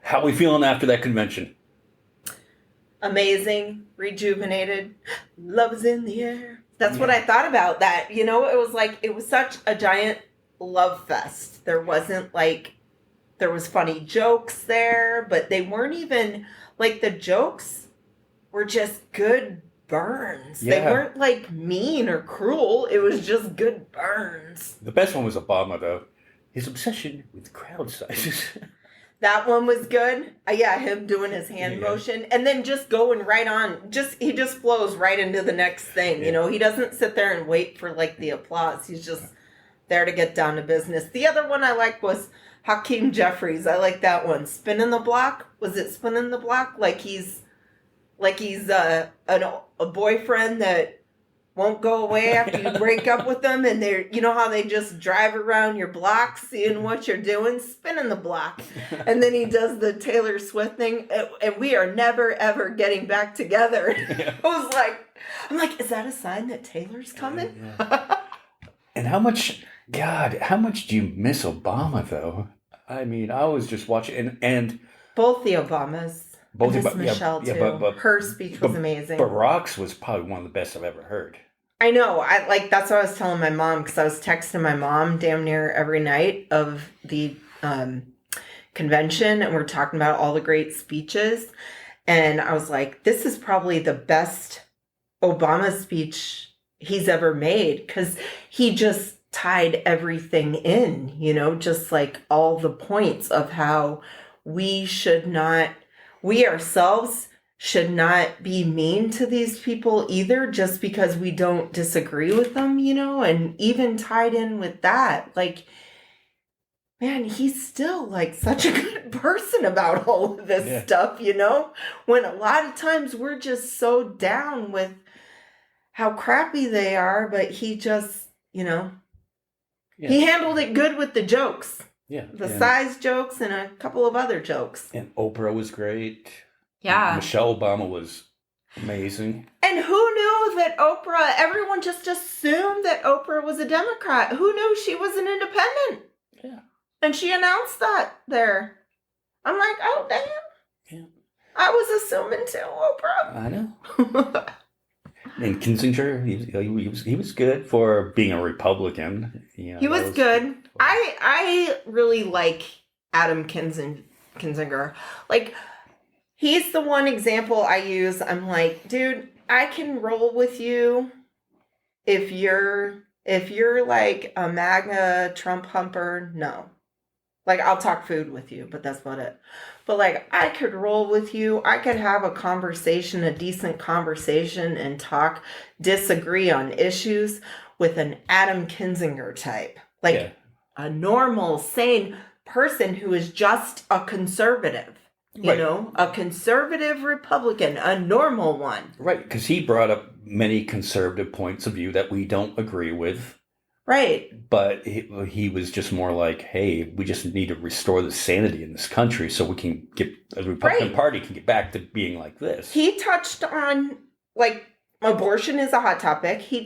How are we feeling after that convention? Amazing, rejuvenated, love is in the air. That's what I thought about that. You know, it was like, it was such a giant love fest. There wasn't like, there was funny jokes there, but they weren't even, like, the jokes were just good burns. Yeah. They weren't like mean or cruel. It was just good burns. The best one was Obama, though. His obsession with crowd sizes. That one was good. Yeah, him doing his hand motion and then just going right on. He just flows right into the next thing. You know, he doesn't sit there and wait for like the applause. He's just there to get down to business. The other one I liked was Hakeem Jeffries. I like that one. Spinning the block. Was it spinning the block? Like he's a boyfriend that won't go away after you break up with them, and they're, you know how they just drive around your block seeing what you're doing, spinning the block. And then he does the Taylor Swift thing, and we are never ever getting back together. Yeah. I'm like, is that a sign that Taylor's coming? Yeah. And how much do you miss Obama, though? I mean, I was just watching, and both the Obamas. Both I miss Michelle too. But her speech was amazing. Barack's was probably one of the best I've ever heard. I know. That's what I was telling my mom, because I was texting my mom damn near every night of the convention, and we're talking about all the great speeches. And I was like, this is probably the best Obama speech he's ever made, because he just tied everything in, you know, just like all the points of how we ourselves should not be mean to these people either, just because we don't disagree with them, you know. And even tied in with that, like, man, he's still like such a good person about all of this stuff, you know, when a lot of times we're just so down with how crappy they are, but he just, you know, he handled it good with the jokes. Yeah. The size jokes and a couple of other jokes. And Oprah was great. Yeah. Michelle Obama was amazing. And who knew that Oprah, everyone just assumed that Oprah was a Democrat. Who knew she was an independent? Yeah. And she announced that there. I'm like, oh, damn. Yeah. I was assuming too, Oprah. I know. And Kinzinger, he was good for being a Republican. You know, he was good. I really like Adam Kinzinger. Like, he's the one example I use. I'm like, dude, I can roll with you if you're like a MAGA Trump humper. No. Like, I'll talk food with you, but that's about it. But, like, I could roll with you. I could have a conversation, a decent conversation, and disagree on issues with an Adam Kinzinger type. Like, a normal, sane person who is just a conservative. You know, a conservative Republican, a normal one. Right, because he brought up many conservative points of view that we don't agree with. Right. But he was just more like, hey, we just need to restore the sanity in this country so we can the Republican Party can get back to being like this. He touched on, like, abortion is a hot topic. He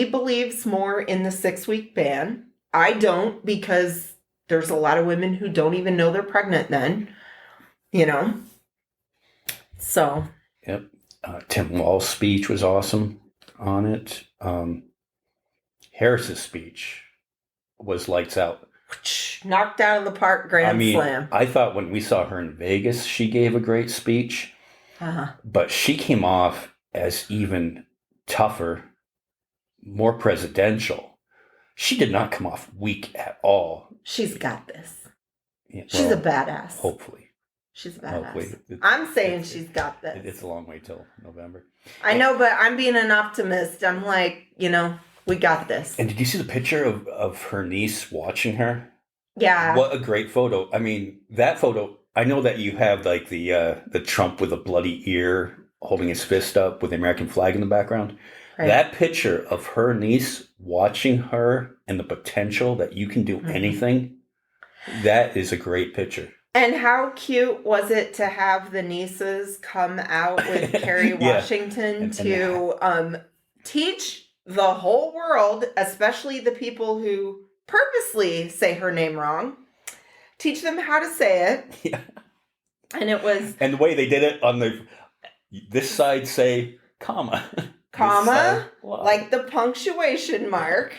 believes more in the 6-week ban. I don't, because there's a lot of women who don't even know they're pregnant then, you know? So. Yep. Tim Walz's speech was awesome on it. Harris's speech was lights out. Knocked out of the park, slam. I thought when we saw her in Vegas, she gave a great speech. Uh-huh. But she came off as even tougher, more presidential. She did not come off weak at all. She's got this. Yeah, she's a badass. Hopefully. She's a badass. Hopefully. I'm saying she's got this. It's a long way till November. I know, but I'm being an optimist. I'm like, you know, we got this. And did you see the picture of her niece watching her? Yeah. What a great photo. I mean, that photo, I know that you have like the Trump with a bloody ear holding his fist up with the American flag in the background. Right. That picture of her niece watching her and the potential that you can do anything, that is a great picture. And how cute was it to have the nieces come out with Kerry Washington to teach the whole world, especially the people who purposely say her name wrong, teach them how to say it. Yeah. And it was... And the way they did it on this side say, comma. Comma, like the punctuation mark.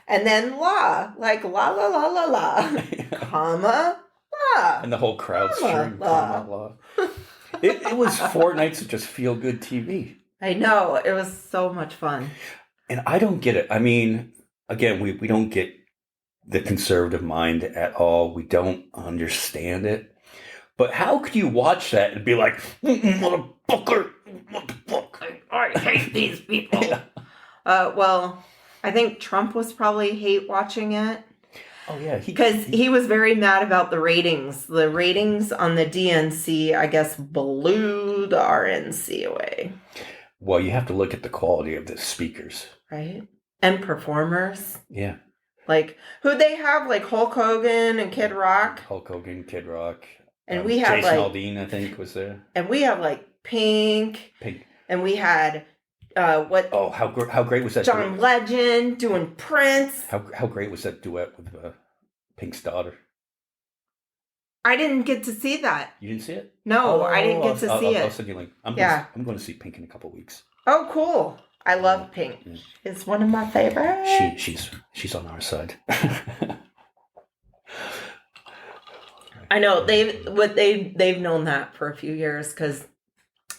And then la, like la la la la la. Comma, la. And the whole crowd cheering, comma, la. It was 4 nights of just feel-good TV. I know. It was so much fun. And I don't get it. I mean, again, we don't get the conservative mind at all. We don't understand it. But how could you watch that and be like, motherfucker, I hate these people. Yeah. Well, I think Trump was probably hate watching it. Oh, yeah. Because he was very mad about the ratings. The ratings on the DNC, I guess, blew the RNC away. Well, you have to look at the quality of the speakers. Right? And performers. Yeah. Like, who'd they have? Like Hulk Hogan and Kid Rock? Hulk Hogan, Kid Rock. And we had Jason Aldean, I think, was there. And we had like Pink. And we had what? Oh, how great was that? John Legend doing Prince. How great was that duet with Pink's daughter? I didn't get to see that. You didn't see it? No, I didn't get to see it. I'll send you a link. I'm going to see Pink in a couple weeks. Oh, cool! I love Pink. Yeah. It's one of my favorites. She's on our side. I know they've known that for a few years because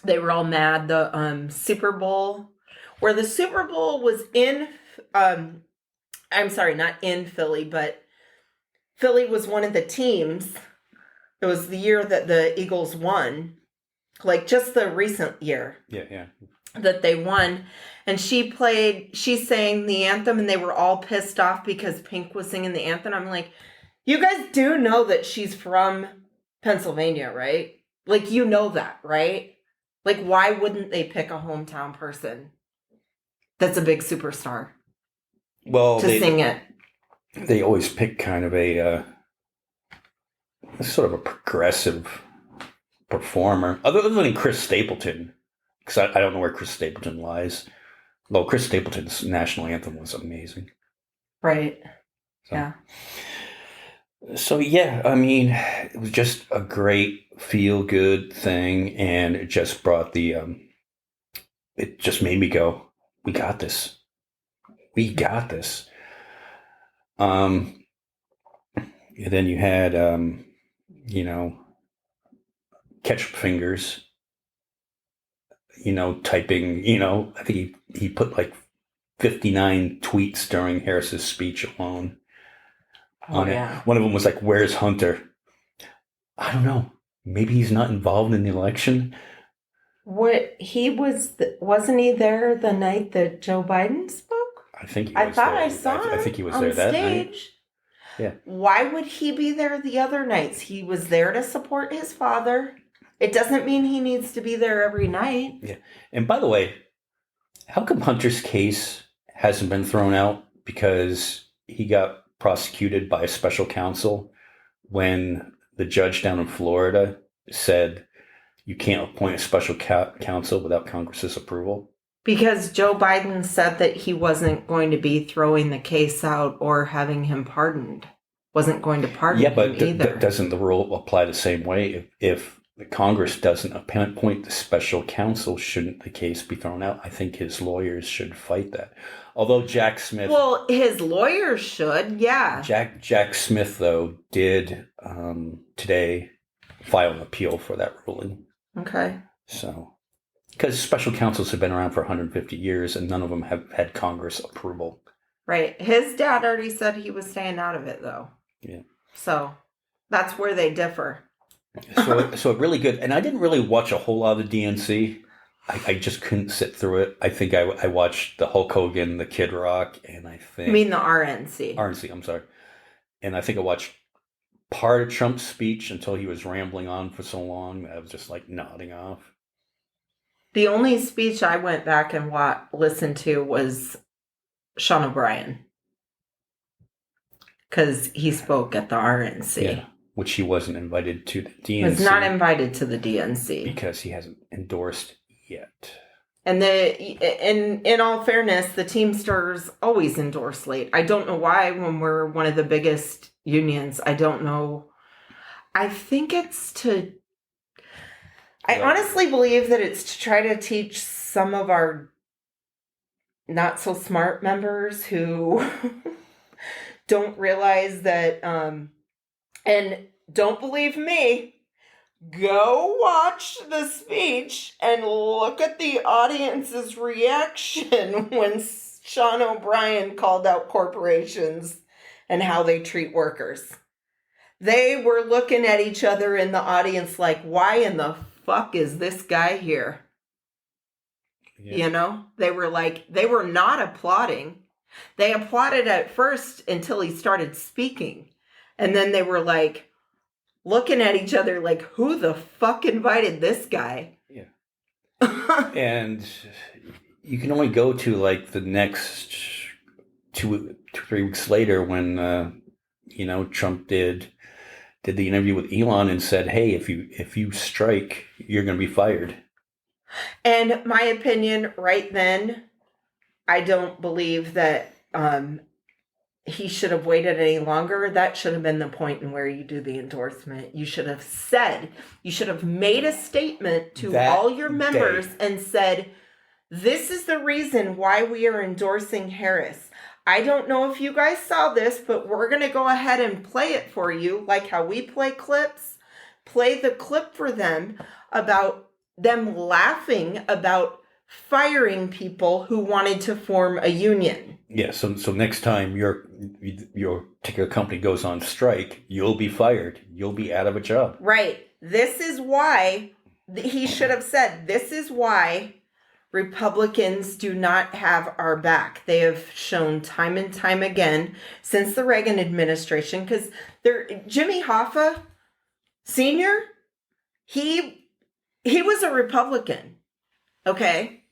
they were all mad. The Super Bowl, where the Super Bowl was in, I'm sorry, not in Philly, but Philly was one of the teams. It was the year that the Eagles won, like just the recent year. Yeah. That they won, and she sang the anthem, and they were all pissed off because Pink was singing the anthem. I'm like, you guys do know that she's from Pennsylvania, right? Like, you know that, right? Like, why wouldn't they pick a hometown person that's a big superstar to sing it? They always pick kind of a sort of a progressive performer, other than Chris Stapleton, because I don't know where Chris Stapleton lies. Well, Chris Stapleton's national anthem was amazing. Right. So. Yeah. So, yeah, I mean, it was just a great feel-good thing, and it just brought it just made me go, we got this. We got this. And then you had, Ketchup Fingers, typing, I think he put like 59 tweets during Harris's speech alone. On it. One of them was like, "Where's Hunter?" I don't know. Maybe he's not involved in the election. Wasn't he there the night that Joe Biden spoke? I think he was. I think he was there that night. Yeah. Why would he be there the other nights? He was there to support his father. It doesn't mean he needs to be there every night. Yeah. And by the way, how come Hunter's case hasn't been thrown out? Because he got prosecuted by a special counsel when the judge down in Florida said you can't appoint a special counsel without Congress's approval. Because Joe Biden said that he wasn't going to be throwing the case out or having him pardoned. Wasn't going to pardon him either. Yeah, but doesn't the rule apply the same way? If the Congress doesn't appoint the special counsel, shouldn't the case be thrown out? I think his lawyers should fight that. Although Jack Smith... Well, his lawyers should, yeah. Jack Smith, though, did today file an appeal for that ruling. Okay. So, because special counsels have been around for 150 years and none of them have had Congress approval. Right. His dad already said he was staying out of it, though. Yeah. So, that's where they differ. So really good. And I didn't really watch a whole lot of the DNC. I just couldn't sit through it. I think I watched the Hulk Hogan, the Kid Rock, and I think... You mean the RNC? RNC, I'm sorry. And I think I watched part of Trump's speech until he was rambling on for so long that I was just like nodding off. The only speech I went back and listened to was Sean O'Brien. Because he spoke at the RNC. Yeah, which he wasn't invited to the DNC. He was not invited to the DNC. Because he hasn't endorsed yet. And in all fairness, the Teamsters always endorse late. I don't know why when we're one of the biggest unions. I don't know. I think it's to I honestly believe that it's to try to teach some of our not so smart members who don't realize that, and don't believe me, go watch the speech and look at the audience's reaction when Sean O'Brien called out corporations and how they treat workers. They were looking at each other in the audience like, why in the fuck is this guy here? Yeah. You know, they were not applauding. They applauded at first until he started speaking. And then they were like, looking at each other like, who the fuck invited this guy? Yeah. And you can only go to like the next 2-3 weeks later when, Trump did the interview with Elon and said, hey, if you strike, you're going to be fired. And my opinion right then, I don't believe that he should have waited any longer. That should have been the point in where you do the endorsement. You should have made a statement to all your members and said, this is the reason why we are endorsing Harris. I don't know if you guys saw this, but we're going to go ahead and play it for you, like how we play clips. Play the clip for them about them laughing about firing people who wanted to form a union. Yeah, so next time your particular company goes on strike, you'll be fired. You'll be out of a job. Right. This is why he should have said, this is why Republicans do not have our back. They have shown time and time again since the Reagan administration, because Jimmy Hoffa Sr., he was a Republican. Okay?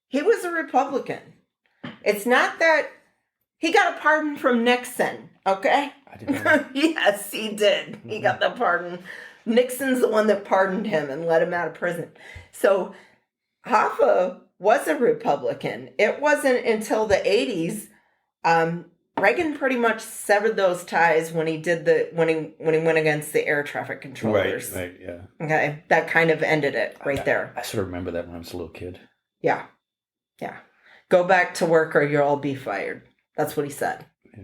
He was a Republican. It's not that he got a pardon from Nixon, okay? I didn't know. Yes, he did. He got the pardon. Nixon's the one that pardoned him and let him out of prison. So Hoffa was a Republican. It wasn't until the 80s, Reagan pretty much severed those ties when he did when he went against the air traffic controllers. Right, yeah. Okay, that kind of ended it right there. I sort of remember that when I was a little kid. Yeah. Go back to work or you'll all be fired. That's what he said. Yeah.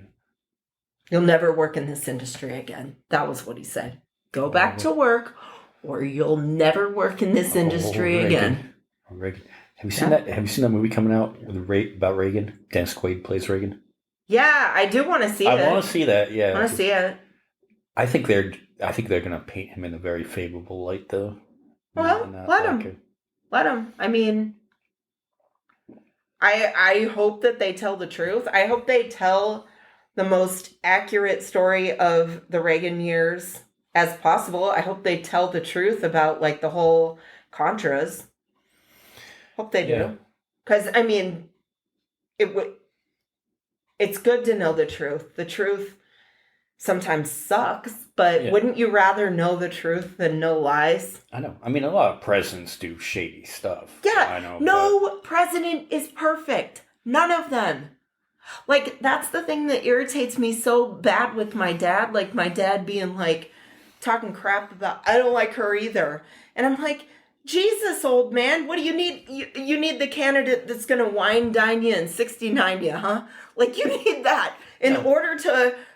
You'll never work in this industry again. That was what he said. Go back to work or you'll never work in this industry again. Reagan. Have you seen that? Have you seen that movie coming out about Reagan? Dennis Quaid plays Reagan. Yeah, I do want to see it. I want to see that. Yeah, I want to see it. I think they're going to paint him in a very favorable light, though. Well, let him. Let him. I mean, I hope that they tell the truth. I hope they tell the most accurate story of the Reagan years as possible. I hope they tell the truth about like the whole Contras. Hope they do. Because, I mean, it's good to know the truth. The truth sometimes sucks, but wouldn't you rather know the truth than know lies? I know. I mean, a lot of presidents do shady stuff. Yeah. I know. No president is perfect. None of them. Like, that's the thing that irritates me so bad with my dad. Like, my dad being like, talking crap about, I don't like her either. And I'm like, Jesus, old man, what do you need? You need the candidate that's going to wine dine you and 69 you, huh? Like, you need that in order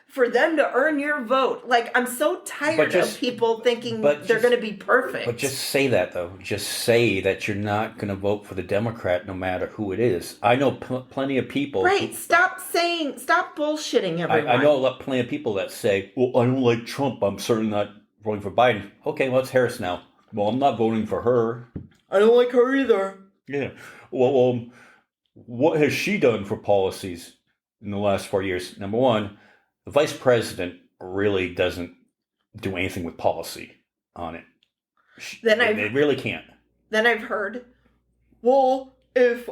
for them to earn your vote. Like, I'm so tired of people thinking they're going to be perfect. But just say that, though. Just say that you're not going to vote for the Democrat no matter who it is. I know plenty of people. Right. Stop bullshitting everyone. I know plenty of people that say, well, I don't like Trump. I'm certainly not voting for Biden. Okay, well, it's Harris now. Well, I'm not voting for her. I don't like her either. Yeah. Well, what has she done for policies in the last 4 years? Number one, the vice president really doesn't do anything with policy on it. They really can't. Then I've heard, well, if,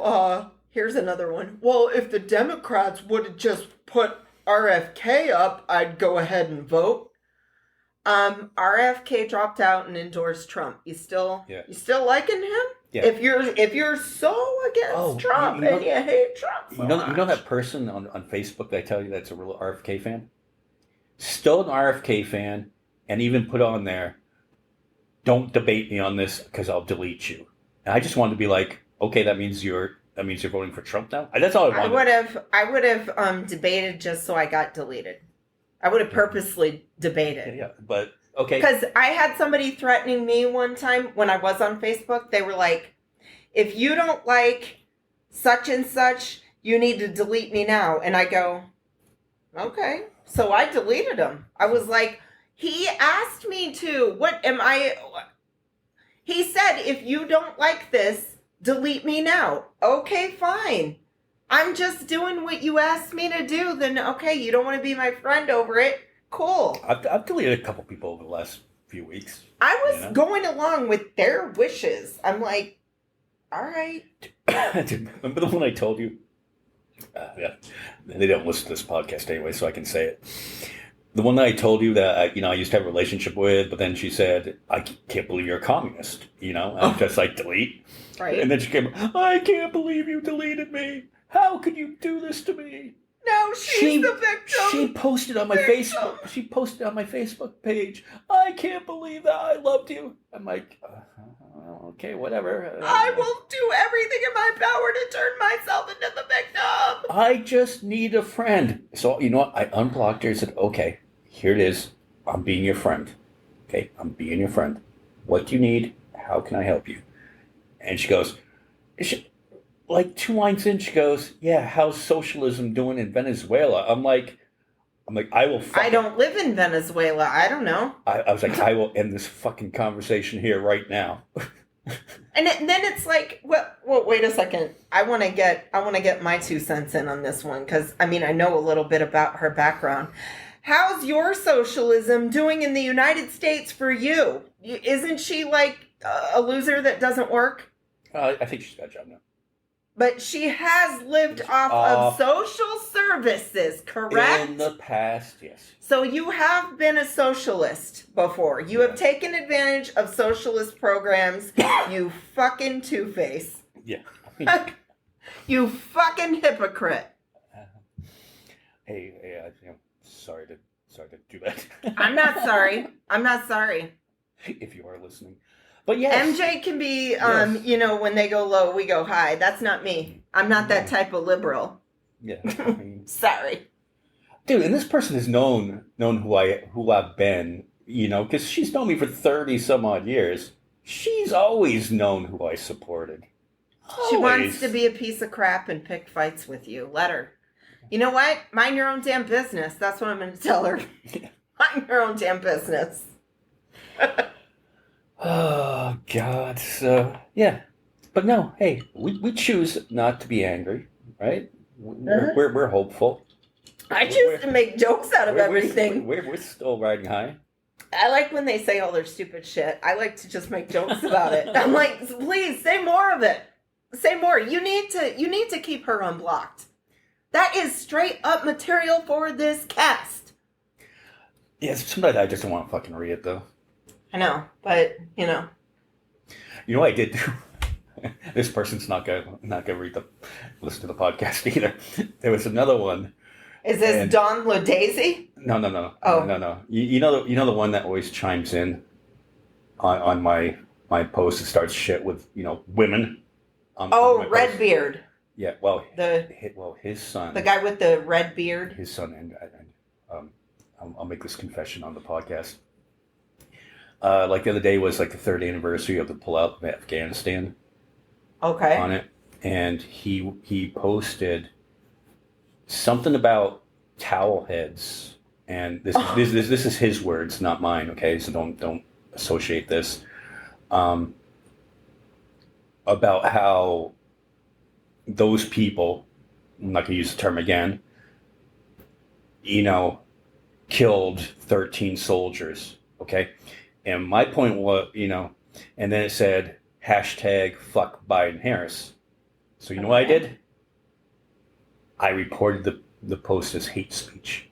here's another one. Well, if the Democrats would have just put RFK up, I'd go ahead and vote. RFK dropped out and endorsed Trump. You still liking him? Yeah. If you're so against Trump and you hate Trump so much. You know that person on Facebook that I tell you that's a real RFK fan? Still an RFK fan, and even put on there, don't debate me on this because I'll delete you. And I just wanted to be like, okay, that means you're voting for Trump now. That's all I wanted. I would have debated just so I got deleted. I would have purposely debated. Yeah, but okay. Because I had somebody threatening me one time when I was on Facebook. They were like, if you don't like such and such, you need to delete me now. And I go, okay. So I deleted him. I was like, he asked me to. He said, if you don't like this, delete me now. Okay, fine. I'm just doing what you asked me to do. Then, okay, you don't want to be my friend over it. Cool. I've deleted a couple people over the last few weeks. I was going along with their wishes. I'm like, all right. Remember the one I told you? Yeah, they don't listen to this podcast anyway, so I can say it. The one that I told you that I used to have a relationship with, but then she said, "I can't believe you're a communist." I'm just like, delete. Right. And then she came, "I can't believe you deleted me. How could you do this to me?" No, she's the victim. She posted on my Facebook. She posted on my Facebook page. "I can't believe that I loved you." I'm like, okay, whatever. I will do everything in my power to turn myself into the victim. I just need a friend. So you know what? I unblocked her and said, "Okay, here it is. I'm being your friend. Okay, I'm being your friend. What do you need? How can I help you?" And she goes, like 2 lines in, she goes, "Yeah, how's socialism doing in Venezuela?" I'm like, I will. I don't live in Venezuela. I don't know. I was like, I will end this fucking conversation here right now. And then it's like, well, wait a second. I want to get my 2 cents in on this one because I know a little bit about her background. How's your socialism doing in the United States for you? Isn't she like a loser that doesn't work? I think she's got a job now. But she has lived off of social services, correct? In the past, yes. So you have been a socialist before. You have taken advantage of socialist programs, you fucking two-face. Yeah. You fucking hypocrite. Hey, sorry to do that. I'm not sorry. I'm not sorry. If you are listening. But yes. MJ can be, when they go low, we go high. That's not me. I'm not that type of liberal. Yeah. Sorry. Dude, and this person has known who I've been, because she's known me for 30 some odd years. She's always known who I supported. Always. She wants to be a piece of crap and pick fights with you. Let her. You know what? Mind your own damn business. That's what I'm going to tell her. Mind your own damn business. Oh, God. So, yeah. But no, hey, we choose not to be angry, right? We're hopeful. I choose to make jokes out of everything. We're still riding high. I like when they say all their stupid shit. I like to just make jokes about it. I'm like, please, say more of it. Say more. You need to keep her unblocked. That is straight up material for this cast. Yeah, sometimes I just don't want to fucking read it, though. I know, but, You know what I did do? This person's not gonna listen to the podcast either. There was another one. Is this Don Ladaisy? No. Oh. No. You know the one that always chimes in on my post and starts shit with, women. Redbeard. Yeah, his son. The guy with the red beard. His son, and I'll make this confession on the podcast. Like the other day was like the 3rd anniversary of the pullout of Afghanistan. Okay. On it, and he posted something about towel heads, and this is his words, not mine. Okay, so don't associate this. About how those people, I'm not gonna use the term again, killed 13 soldiers. Okay. And my point was, and then it said, #fuck Biden Harris. So you know what I did? I reported the post as hate speech.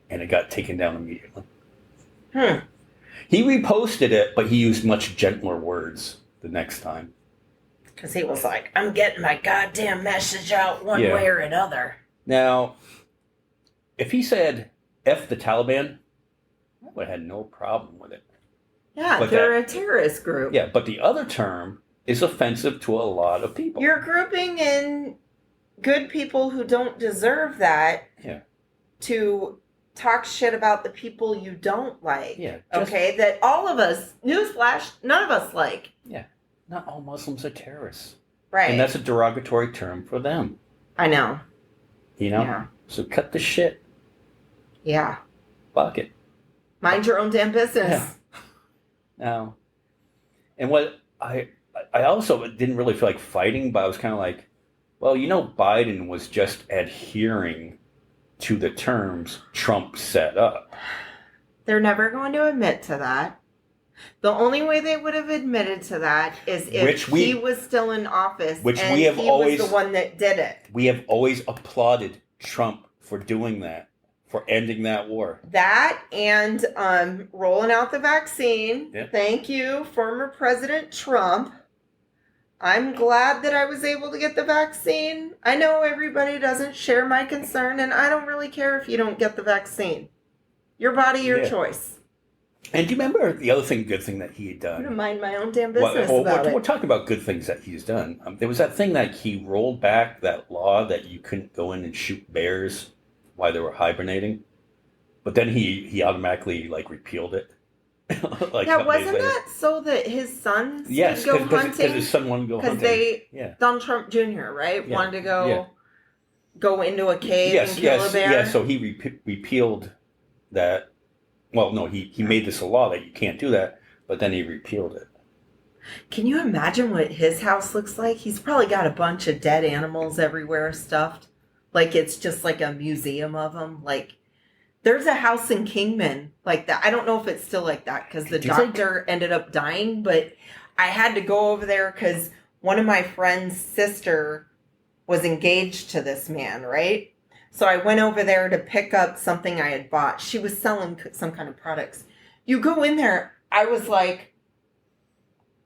And it got taken down immediately. He reposted it, but he used much gentler words the next time. Because he was like, I'm getting my goddamn message out one way or another. Now, if he said, F the Taliban, I would have had no problem with it. Yeah, but they're a terrorist group. Yeah, but the other term is offensive to a lot of people. You're grouping in good people who don't deserve that to talk shit about the people you don't like. Yeah. Okay? That all of us, newsflash, none of us like. Yeah. Not all Muslims are terrorists. Right. And that's a derogatory term for them. I know. You know? Yeah. So cut the shit. Yeah. Fuck it. Mind your own damn business. Yeah. Now, and what I also didn't really feel like fighting, but I was kind of like, well, Biden was just adhering to the terms Trump set up. They're never going to admit to that. The only way they would have admitted to that is if he was still in office was the one that did it. We have always applauded Trump for doing that, for ending that war. That and rolling out the vaccine. Yep. Thank you, former President Trump. I'm glad that I was able to get the vaccine. I know everybody doesn't share my concern, and I don't really care if you don't get the vaccine. Your body, your choice. And do you remember the other good thing that he had done? I'm going to mind my own damn business about it. We're talking about good things that he's done. There was that thing that he rolled back, that law that you couldn't go in and shoot bears while they were hibernating. But then he automatically, repealed it. Wasn't that so that his sons could go hunting? Because his son wanted to go hunting. Donald Trump Jr., right? Yeah. Wanted to go into a cave and kill a bear? Yeah, so he repealed that. Well, no, he made this a law that you can't do that, but then he repealed it. Can you imagine what his house looks like? He's probably got a bunch of dead animals everywhere stuffed. It's just like a museum of them. There's a house in Kingman like that. I don't know if it's still like that because the doctor ended up dying, but I had to go over there because one of my friend's sister was engaged to this man, right? So I went over there to pick up something I had bought. She was selling some kind of products. You go in there, I was like,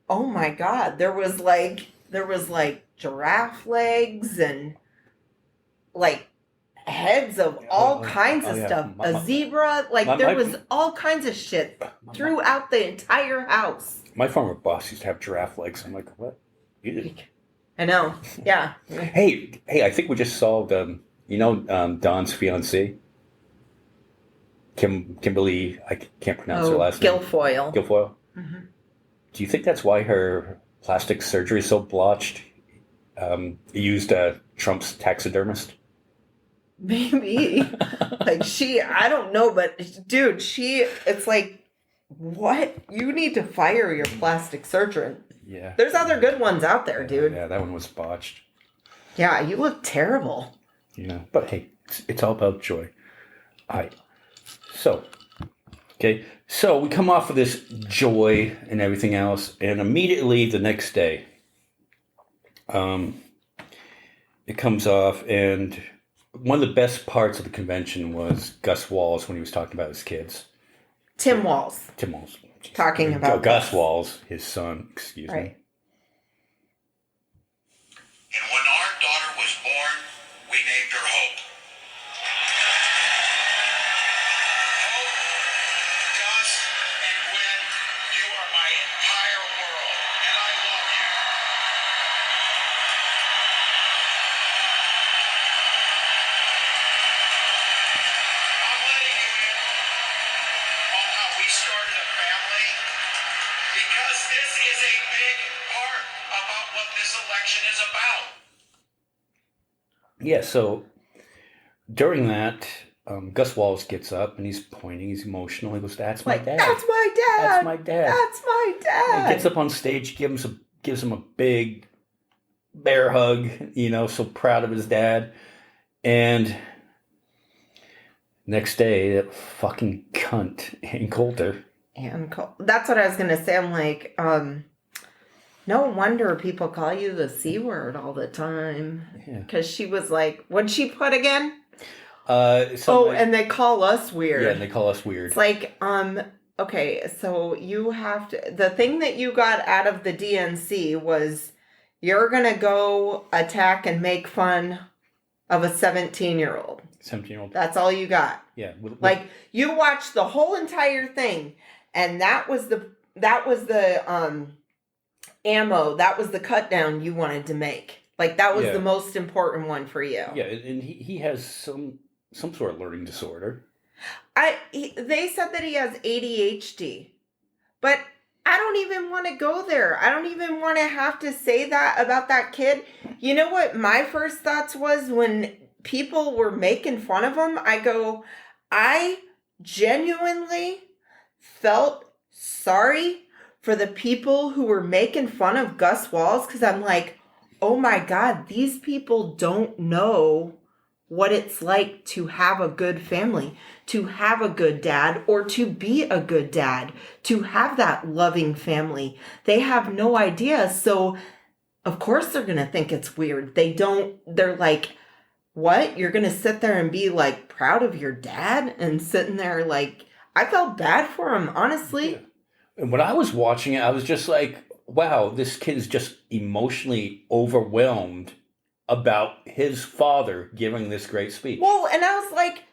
oh my God. There was giraffe legs and heads of all kinds of stuff. A zebra. There was all kinds of shit throughout the entire house. My former boss used to have giraffe legs. I'm like, what? I know. Yeah. Hey, I think we just solved... Don's fiancée, Kimberly, I can't pronounce her last name. Guilfoyle. Mm-hmm. Do you think that's why her plastic surgery is so blotched? Used Trump's taxidermist? Maybe. I don't know, but dude, it's like, what? You need to fire your plastic surgeon. Yeah. There's other good ones out there, dude. Yeah, that one was botched. Yeah, you look terrible. But hey, it's all about joy. All right. So we come off of this joy and everything else, and immediately the next day, it comes off, and one of the best parts of the convention was Gus Walz when he was talking about his kids. Tim Walz. Talking about Gus Walz, his son, excuse me. And when our daughter was born, we named her Hope. Hope, Gus, and Gwen, you are my entire world, and I love you. I'm letting you in on how we started a family, because this is a big part about what this election is about. Yeah, so during that, Gus Walz gets up and he's pointing, he's emotional. He goes, "That's my dad. That's my dad. That's my dad. That's my dad." He gets up on stage, gives him a big bear hug, so proud of his dad. And next day, that fucking cunt and Coulter. That's what I was going to say. I'm like, no wonder people call you the C word all the time. Because she was like, what'd she put again? And they call us weird. Yeah, and they call us weird. It's like, okay, so you have to, the thing that you got out of the DNC was you're going to go attack and make fun of a 17-year-old. 17-year-old. That's all you got. Yeah. You watched the whole entire thing, and that was that was the ammo. That was the cut down you wanted to make. Like, that was the most important one for you. Yeah, and he has some sort of learning disorder. They said that he has ADHD, but I don't even want to go there. I don't even want to have to say that about that kid. You know what my first thoughts was when people were making fun of him? I genuinely felt sorry for the people who were making fun of Gus Walz, because I'm like, oh my God, these people don't know what it's like to have a good family, to have a good dad, or to be a good dad, to have that loving family. They have no idea. So of course they're going to think it's weird. They're like, what? You're going to sit there and be like proud of your dad? And sitting there like, I felt bad for him, honestly. Yeah. And when I was watching it, I was just like, wow, this kid is just emotionally overwhelmed about his father giving this great speech. Well, and I was like,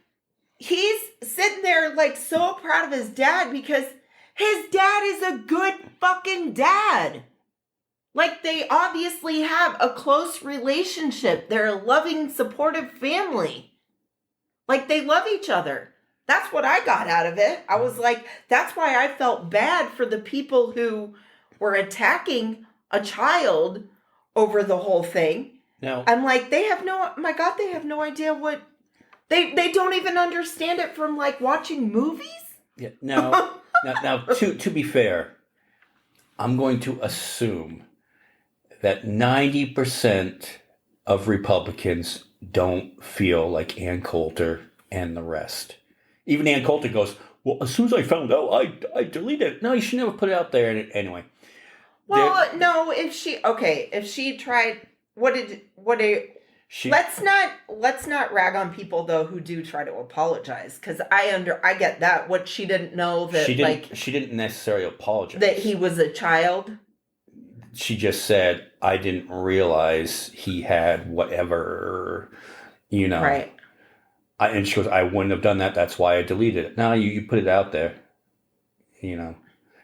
he's sitting there like so proud of his dad because his dad is a good fucking dad. Like, they obviously have a close relationship. They're a loving, supportive family. Like, they love each other. That's what I got out of it. I was like, that's why I felt bad for the people who were attacking a child over the whole thing. Now, I'm like, they have no idea what, they don't even understand it from like watching movies. Yeah. Now, to be fair, I'm going to assume that 90% of Republicans don't feel like Ann Coulter and the rest. Even Ann Coulter goes, well, as soon as I found out, I deleted it. No, you should never put it out there anyway. Well, no, if she tried, let's not rag on people though who do try to apologize, because I get that. What she didn't know that she didn't necessarily apologize. That he was a child. She just said, I didn't realize he had whatever, Right. And she goes, I wouldn't have done that. That's why I deleted it. No, you put it out there, She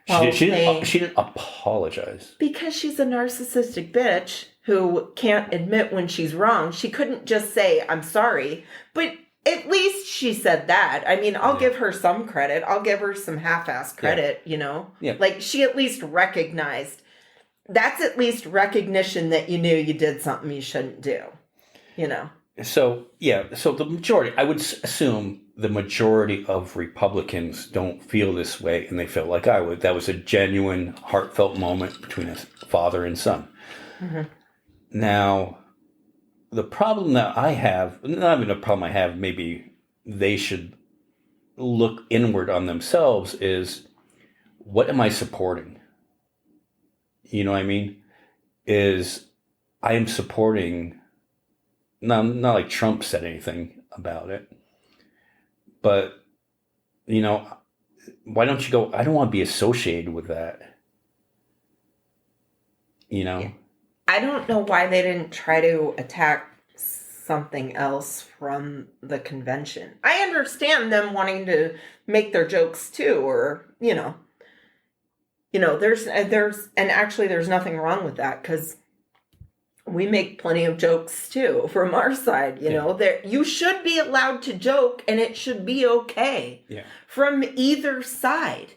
didn't apologize. Because she's a narcissistic bitch who can't admit when she's wrong. She couldn't just say, I'm sorry. But at least she said that. I mean, I'll give her some credit. I'll give her some half-ass credit, Yeah. Like, she at least recognized. That's at least recognition that you knew you did something you shouldn't do, So, so the majority, I would assume the majority of Republicans don't feel this way, and they feel like I would. That was a genuine, heartfelt moment between a father and son. Mm-hmm. Now, the problem that I have, not even a problem I have, maybe they should look inward on themselves, is what am I supporting? You know what I mean? Is I am supporting, not like Trump said anything about it, but, why don't you go, I don't want to be associated with that. I don't know why they didn't try to attack something else from the convention. I understand them wanting to make their jokes too, or, there's nothing wrong with that, because we make plenty of jokes too from our side. You should be allowed to joke, and it should be okay from either side.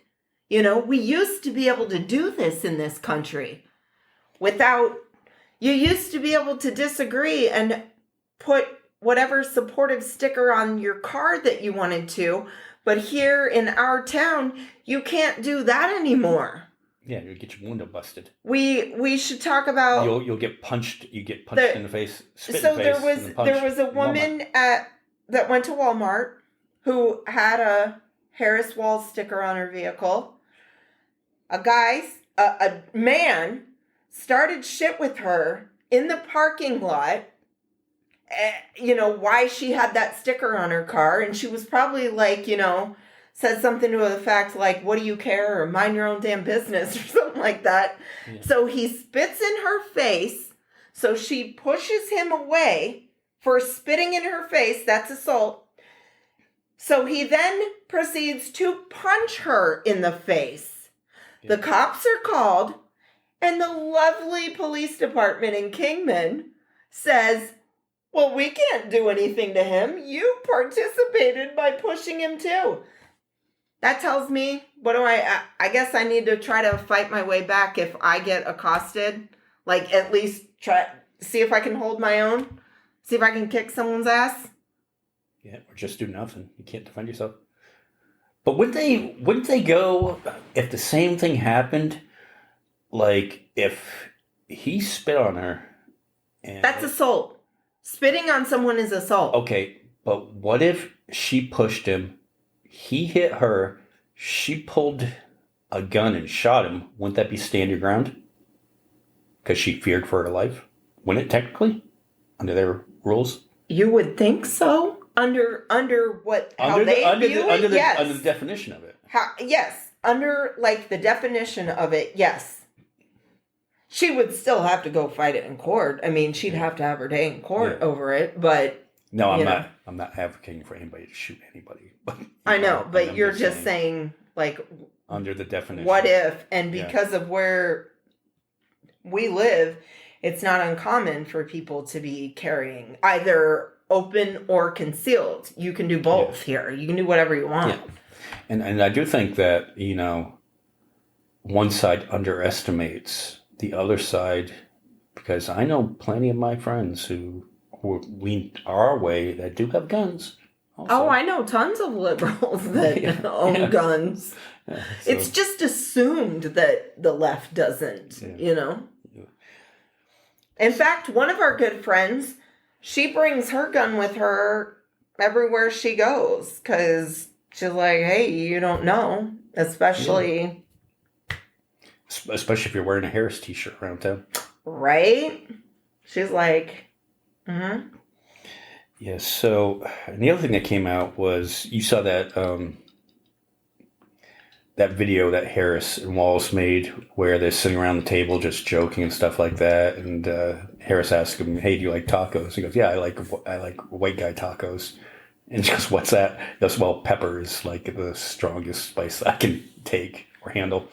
We used to be able to do this in this country you used to be able to disagree and put whatever supportive sticker on your car that you wanted to. But here in our town, you can't do that anymore. Yeah, you'll get your window busted. We should talk about. You'll get punched. You get punched in the face. Spit So in the face, there was a woman that went to Walmart who had a Harris Walz sticker on her vehicle. A man started shit with her in the parking lot. Why she had that sticker on her car, and she was probably like, said something to the fact like, what do you care, or mind your own damn business, or something like that. Yeah. So he spits in her face. So she pushes him away for spitting in her face. That's assault. So he then proceeds to punch her in the face. The cops are called, and the lovely police department in Kingman says, well, we can't do anything to him. You participated by pushing him too. That tells me, what do I guess I need to try to fight my way back if I get accosted. Like, at least see if I can hold my own. See if I can kick someone's ass. Yeah, or just do nothing. You can't defend yourself. But wouldn't they go if the same thing happened? Like, if he spit on her. That's assault. Spitting on someone is assault. Okay, but what if she pushed him, he hit her, she pulled a gun and shot him? Wouldn't that be stand your ground? Because she feared for her life? Wouldn't it technically? Under their rules? You would think so. Under what? How under they the, under the, yes. under the definition of it. Yes. Under, like, the definition of it, yes. She would still have to go fight it in court. I mean, she'd have to have her day in court over it, but... No, I'm not advocating for anybody to shoot anybody. But, I know, but you're just saying, like... Under the definition. What if, and because of where we live, it's not uncommon for people to be carrying either open or concealed. You can do both here. You can do whatever you want. Yeah. And I do think that, one side underestimates the other side, because I know plenty of my friends who lean our way that do have guns. Also. Oh, I know tons of liberals that own guns. Yeah, so. It's just assumed that the left doesn't, Yeah. In fact, one of our good friends, she brings her gun with her everywhere she goes, because she's like, hey, you don't know, especially if you're wearing a Harris t-shirt around town. Right? She's like, mm-hmm. Yeah, so, and the other thing that came out was, you saw that that video that Harris and Walz made where they're sitting around the table just joking and stuff like that, and Harris asked him, hey, do you like tacos? He goes, yeah, I like white guy tacos. And she goes, what's that? He goes, well, pepper is like the strongest spice I can take or handle.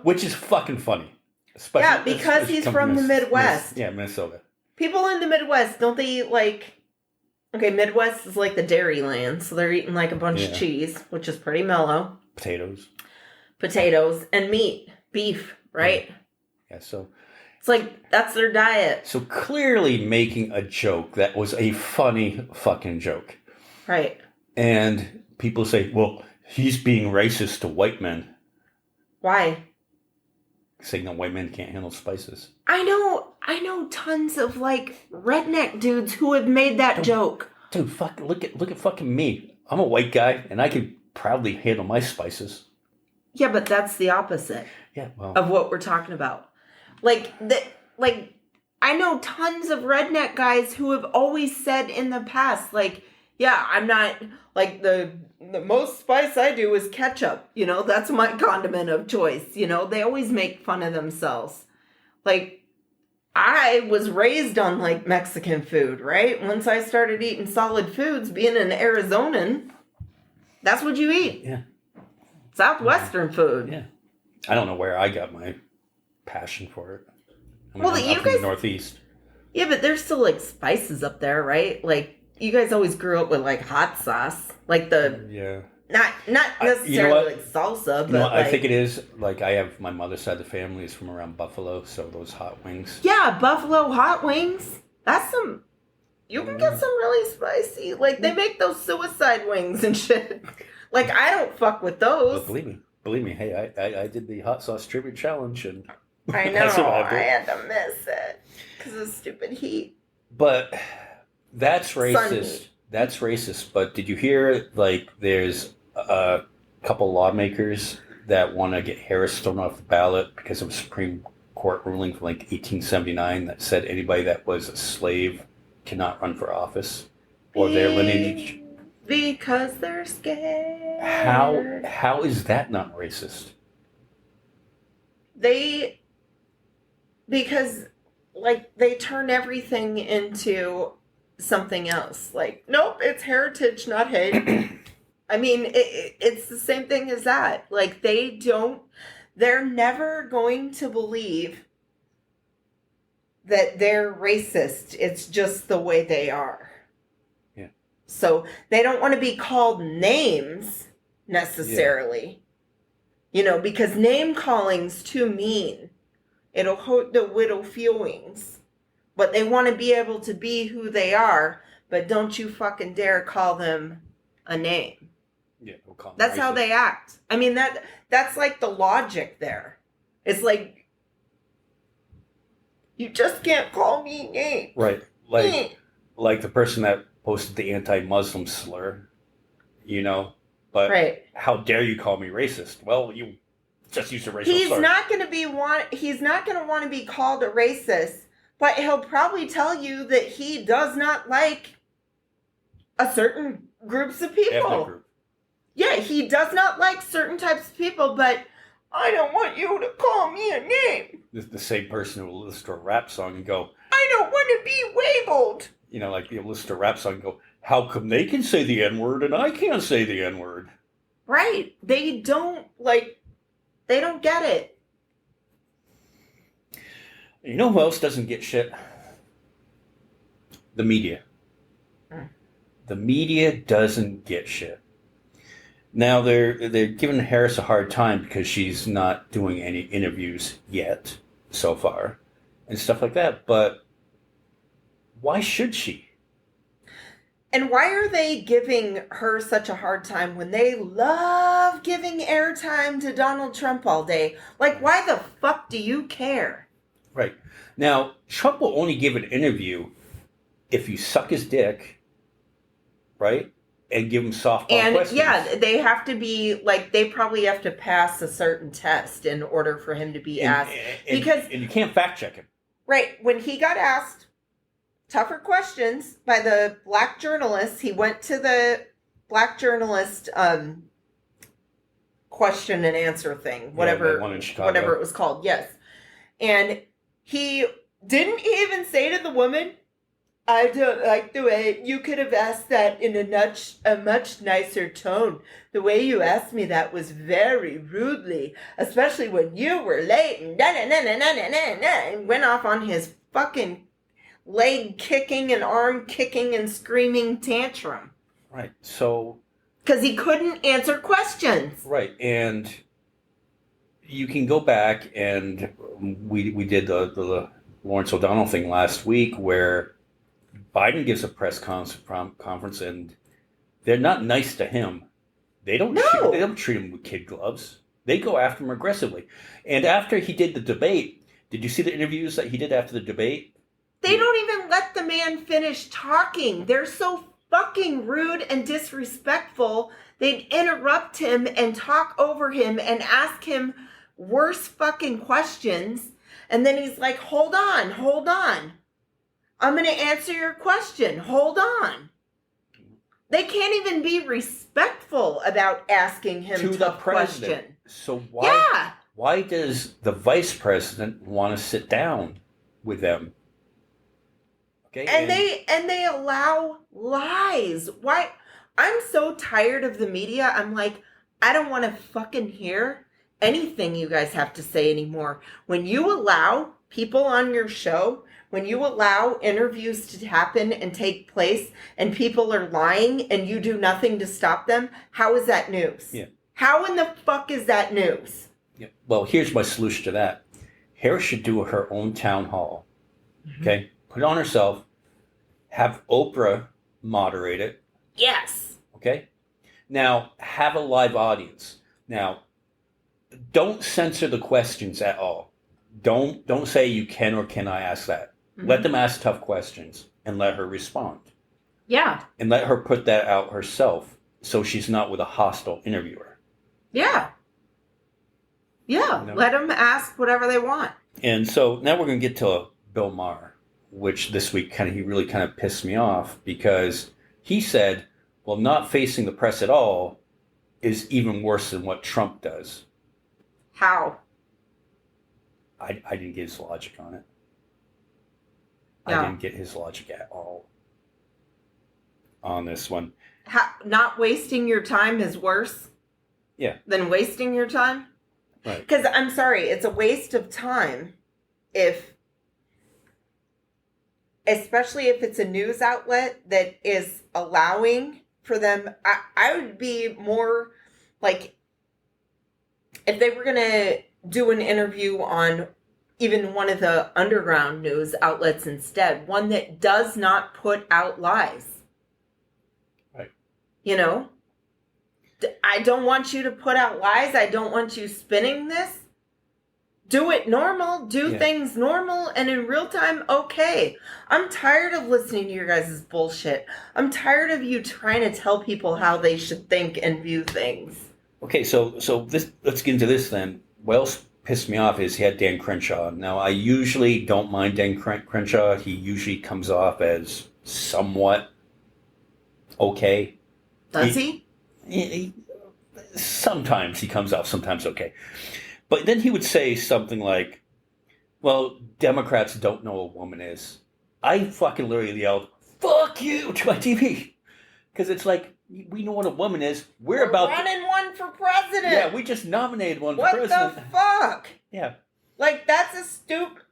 Which is fucking funny. Because he's from the Midwest. Minnesota. People in the Midwest, don't they eat like... Okay, Midwest is like the dairy land, so they're eating like a bunch of cheese, which is pretty mellow. Potatoes, and meat. Beef, right? Yeah, so... It's like, that's their diet. So clearly making a joke that was a funny fucking joke. Right. And people say, well, he's being racist to white men. Why? Saying that white men can't handle spices. I know tons of like redneck dudes who have made that joke. Dude, look at fucking me. I'm a white guy and I can proudly handle my spices. Yeah, but that's the opposite. Yeah, well, of what we're talking about. I know tons of redneck guys who have always said in the past, like, yeah, I'm not, like, the most spice I do is ketchup. That's my condiment of choice. They always make fun of themselves. Like, I was raised on, like, Mexican food, right? Once I started eating solid foods, being an Arizonan, that's what you eat. Yeah. Southwestern food. Yeah. I don't know where I got my passion for it. I'm you guys... Northeast. Yeah, but there's still, like, spices up there, right? Like, you guys always grew up with, like, hot sauce. Like the... Yeah. Not necessarily like salsa, but I think it is, like, I have my mother's side of the family is from around Buffalo, so those hot wings. Yeah, Buffalo hot wings. That's some... You can get some really spicy. Like, they make those suicide wings and shit. Like, I don't fuck with those. But believe me, hey, I did the hot sauce tribute challenge, and... I know, I had to miss it. Because of stupid heat. But that's racist. That's racist. But did you hear, like, there's a couple lawmakers that want to get Harris thrown off the ballot because of a Supreme Court ruling from, like, 1879 that said anybody that was a slave cannot run for office or their lineage. Because they're scared. How is that not racist? Because, like, they turn everything into something else. Like, nope, it's heritage, not hate. I mean, it's the same thing as that. Like, they don't they're never going to believe that they're racist. It's just the way they are. Yeah. So they don't want to be called names necessarily. Yeah. You know, because name calling's too mean. It'll hurt the widow feelings. But they want to be able to be who they are, but don't you fucking dare call them a name. Yeah, we'll call them That's racist. how they act. I mean, that's like the logic there. It's like, you just can't call me name. Right. Like the person that posted the anti-Muslim slur, you know? But right. How dare you call me racist? Well, you just used a racial He's slur. not going to want to be called a racist, but he'll probably tell you that he does not like a certain groups of people. Ethnic group. Yeah, he does not like certain types of people, but I don't want you to call me a name. The same person who will listen to a rap song and go, I don't want to be labeled. you know, like you'll listen to a rap song and go, how come they can say the N-word and I can't say the N-word? Right. They don't get it. You know who else doesn't get shit? The media. The media doesn't get shit. Now they're giving Harris a hard time because she's not doing any interviews yet so far and stuff like that. But why should she? And why are they giving her such a hard time when they love giving airtime to Donald Trump all day? Like, why the fuck do you care? Right. Now, Trump will only give an interview if you suck his dick, right? And give him softball questions. Yeah, they have to be, like, they probably have to pass a certain test in order for him to be asked. And you can't fact check him. Right. When he got asked tougher questions by the black journalists, he went to the black journalist question and answer thing, whatever, one in Chicago. whatever it was called. Yes. And he didn't even say to the woman, I don't like the way you could have asked that in a much nicer tone. The way you asked me that was very rudely, especially when you were late and and went off on his fucking leg kicking and arm kicking and screaming tantrum. Right. So. Because he couldn't answer questions. Right. And you can go back and we did the Lawrence O'Donnell thing last week where Biden gives a press conference and they're not nice to him. They don't treat him with kid gloves. They go after him aggressively. And after he did the debate, did you see the interviews that he did after the debate? They don't even let the man finish talking. They're so fucking rude and disrespectful. They'd interrupt him and talk over him and ask him worse fucking questions. And then he's like, hold on. I'm going to answer your question. Hold on. They can't even be respectful about asking him to tough the president. question. So why does the vice president want to sit down with them? Okay, and they allow lies. Why? I'm so tired of the media. I'm like, I don't want to fucking hear anything you guys have to say anymore. When you allow people on your show, when you allow interviews to happen and take place and people are lying and you do nothing to stop them, how is that news? Yeah. How in the fuck is that news? Yeah. Well, here's my solution to that. Harris should do her own town hall. Mm-hmm. Okay? Put it on herself. Have Oprah moderate it. Yes. Okay? Now, have a live audience. Now, don't censor the questions at all. Don't say you can or cannot ask that. Mm-hmm. Let them ask tough questions and let her respond. Yeah. And let her put that out herself so she's not with a hostile interviewer. Yeah. Yeah. You know? Let them ask whatever they want. And so now we're going to get to Bill Maher, which this week he really pissed me off because he said, well, not facing the press at all is even worse than what Trump does. How? I didn't get his logic on it. Yeah. I didn't get his logic at all on this one. Not wasting your time is worse? Yeah. Than wasting your time? Right. Because I'm sorry, it's a waste of time especially if it's a news outlet that is allowing for them. I would be more like, if they were going to do an interview on even one of the underground news outlets instead, one that does not put out lies. Right. You know? I don't want you to put out lies. I don't want you spinning this. Do it normal. Do things normal and in real time. Okay. I'm tired of listening to your guys' bullshit. I'm tired of you trying to tell people how they should think and view things. Okay, so this, let's get into this then. What else pissed me off is he had Dan Crenshaw. Now, I usually don't mind Dan Crenshaw. He usually comes off as somewhat okay. Does he? Sometimes he comes off, sometimes okay. But then he would say something like, well, Democrats don't know what a woman is. I fucking literally yelled, fuck you, to my TV. Because it's like, we know what a woman is. We're about running one for president. Yeah, we just nominated one for president. What the fuck? Yeah. Like, that's a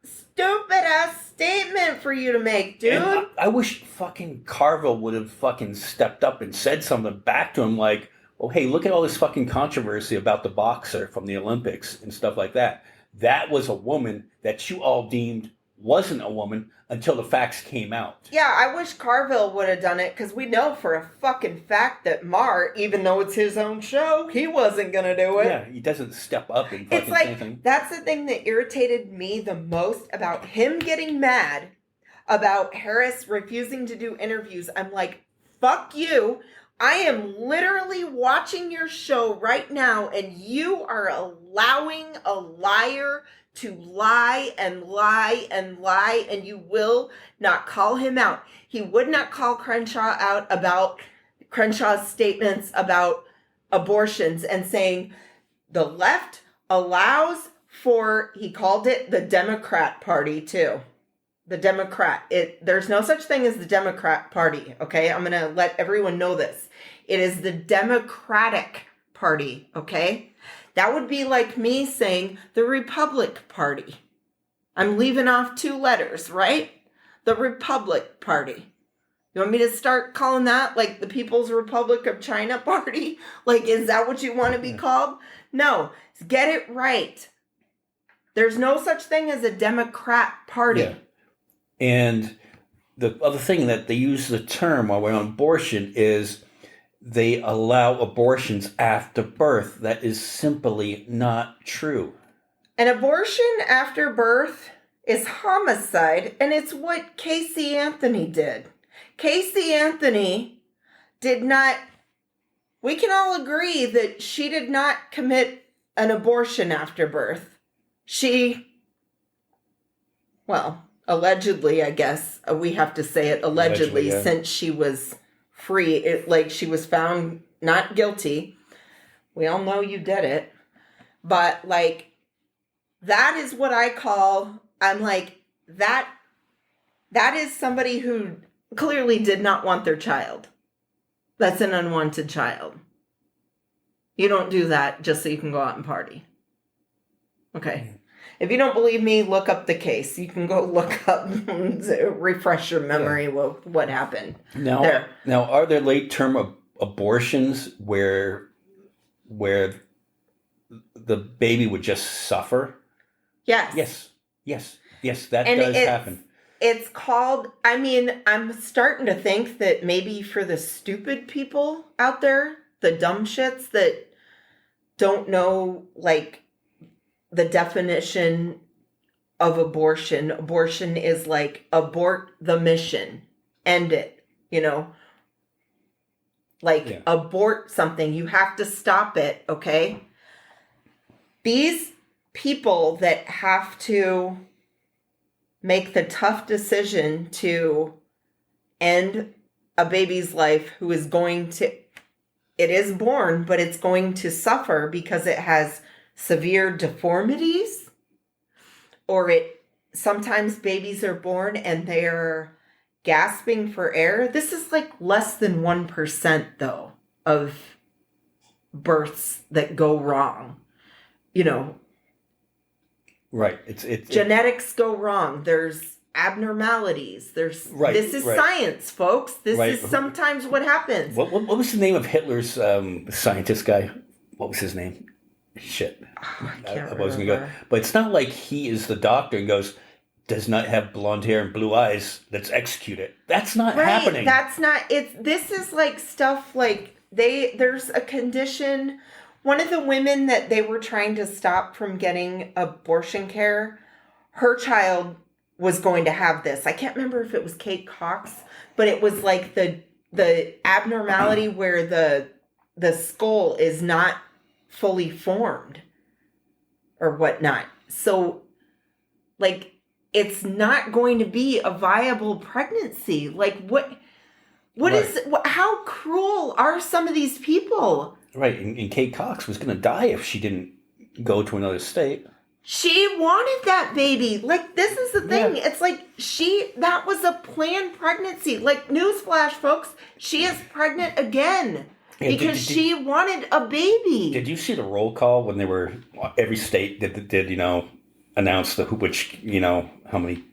stupid-ass statement for you to make, dude. And I wish fucking Carville would have fucking stepped up and said something back to him like, oh, hey, look at all this fucking controversy about the boxer from the Olympics and stuff like that. That was a woman that you all deemed wasn't a woman until the facts came out. Yeah, I wish Carville would have done it, because we know for a fucking fact that Maher, even though it's his own show, he wasn't going to do it. Yeah, he doesn't step up and fucking say anything. That's the thing that irritated me the most about him getting mad about Harris refusing to do interviews. I'm like, fuck you. I am literally watching your show right now, and you are allowing a liar to lie and lie and lie, and you will not call him out. He would not call Crenshaw out about Crenshaw's statements about abortions and saying the left allows for, he called it the Democrat Party too. The Democrat. There's no such thing as the Democrat Party, okay? I'm going to let everyone know this. It is the Democratic Party, okay? That would be like me saying the Republic Party. I'm leaving off 2 letters, right? The Republic Party. You want me to start calling that like the People's Republic of China Party? Like, is that what you want to be called? No, get it right. There's no such thing as a Democrat Party. Yeah. And the other thing that they use the term while we're on abortion is they allow abortions after birth. That is simply not true. An abortion after birth is homicide, and it's what Casey Anthony did. Casey Anthony did not, we can all agree that she did not commit an abortion after birth. She, well, allegedly, I guess, we have to say it allegedly, yeah. Since she was free, she was found not guilty. We all know you did it. But, that is what I call, I'm like, that is somebody who clearly did not want their child. That's an unwanted child. You don't do that just so you can go out and party. Okay. If you don't believe me, look up the case. You can go look up, refresh your memory with what happened. Now, are there late-term abortions where the baby would just suffer? Yes. Yes, that does happen. It's called, I'm starting to think that maybe for the stupid people out there, the dumb shits that don't know, the definition of abortion. Abortion is abort the mission. End it, abort something. You have to stop it, okay? These people that have to make the tough decision to end a baby's life who is going to, it is born, but it's going to suffer because it has severe deformities, or sometimes babies are born and they're gasping for air. This is less than 1% though of births that go wrong. Right. Genetics go wrong. There's abnormalities. This is science, folks. This is sometimes what happens. What was the name of Hitler's scientist guy? What was his name? Shit. I wasn't gonna go. But it's not like he is the doctor and goes, does not have blonde hair and blue eyes. Let's execute it. That's not happening. That's not. This is like stuff like there's a condition. One of the women that they were trying to stop from getting abortion care, her child was going to have this. I can't remember if it was Kate Cox, but it was like the abnormality where the skull is not fully formed or whatnot. So, like, it's not going to be a viable pregnancy. Like, how cruel are some of these people? Right, and Kate Cox was going to die if she didn't go to another state. She wanted that baby. Like, this is the thing. Yeah. It's like that was a planned pregnancy. Like, newsflash, folks, she is pregnant again because she wanted a baby. Did you see the roll call when every state did announce how many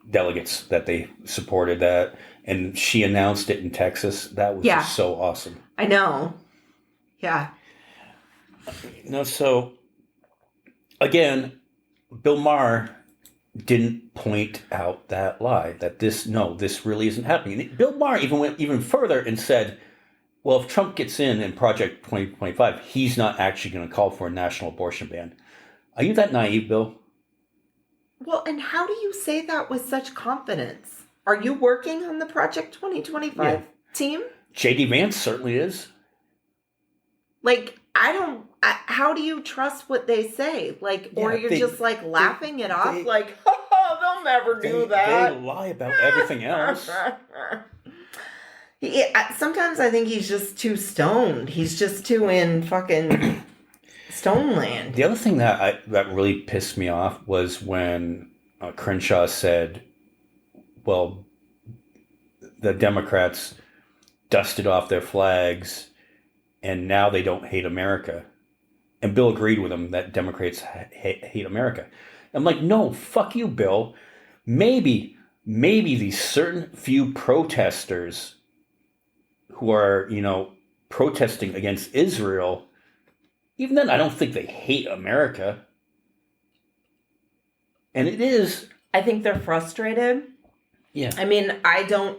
delegates that they supported that, and she announced it in Texas? That was just so awesome. I know. Yeah. So again, Bill Maher didn't point out that lie, that this really isn't happening. Bill Maher even went even further and said, well, if Trump gets in Project 2025, he's not actually going to call for a national abortion ban. Are you that naive, Bill? Well, and how do you say that with such confidence? Are you working on the Project 2025 team? J.D. Vance certainly is. Like, how do you trust what they say? Like, or you're just like laughing it off like, oh, they'll never do that. They lie about everything else. Sometimes I think he's just too stoned. He's just too in fucking stone land. The other thing that really pissed me off was when Crenshaw said, well, the Democrats dusted off their flags and now they don't hate America. And Bill agreed with him that Democrats hate America. I'm like, no, fuck you, Bill. Maybe these certain few protesters who are, protesting against Israel, even then, I don't think they hate America. And it is. I think they're frustrated. Yeah. I mean, I don't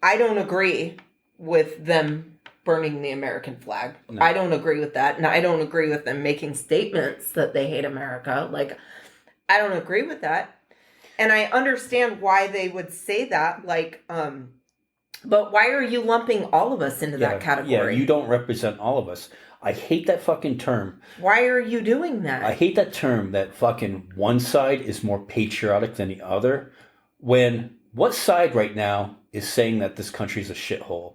agree with them burning the American flag. No. I don't agree with that. And I don't agree with them making statements that they hate America. Like, I don't agree with that. And I understand why they would say that. Like, but why are you lumping all of us into that category? Yeah, you don't represent all of us. I hate that fucking term. Why are you doing that? I hate that term that fucking one side is more patriotic than the other. When what side right now is saying that this country is a shithole?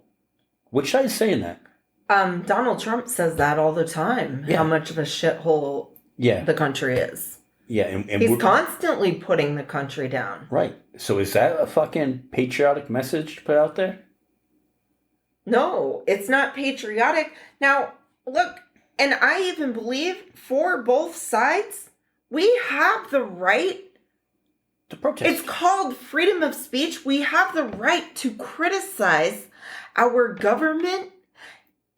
Which side is saying that? Donald Trump says that all the time. Yeah. How much of a shithole the country is. Yeah, and he's constantly putting the country down. Right. So is that a fucking patriotic message to put out there? No, it's not patriotic. Now, look, and I even believe for both sides, we have the right to protest. It's called freedom of speech. We have the right to criticize our government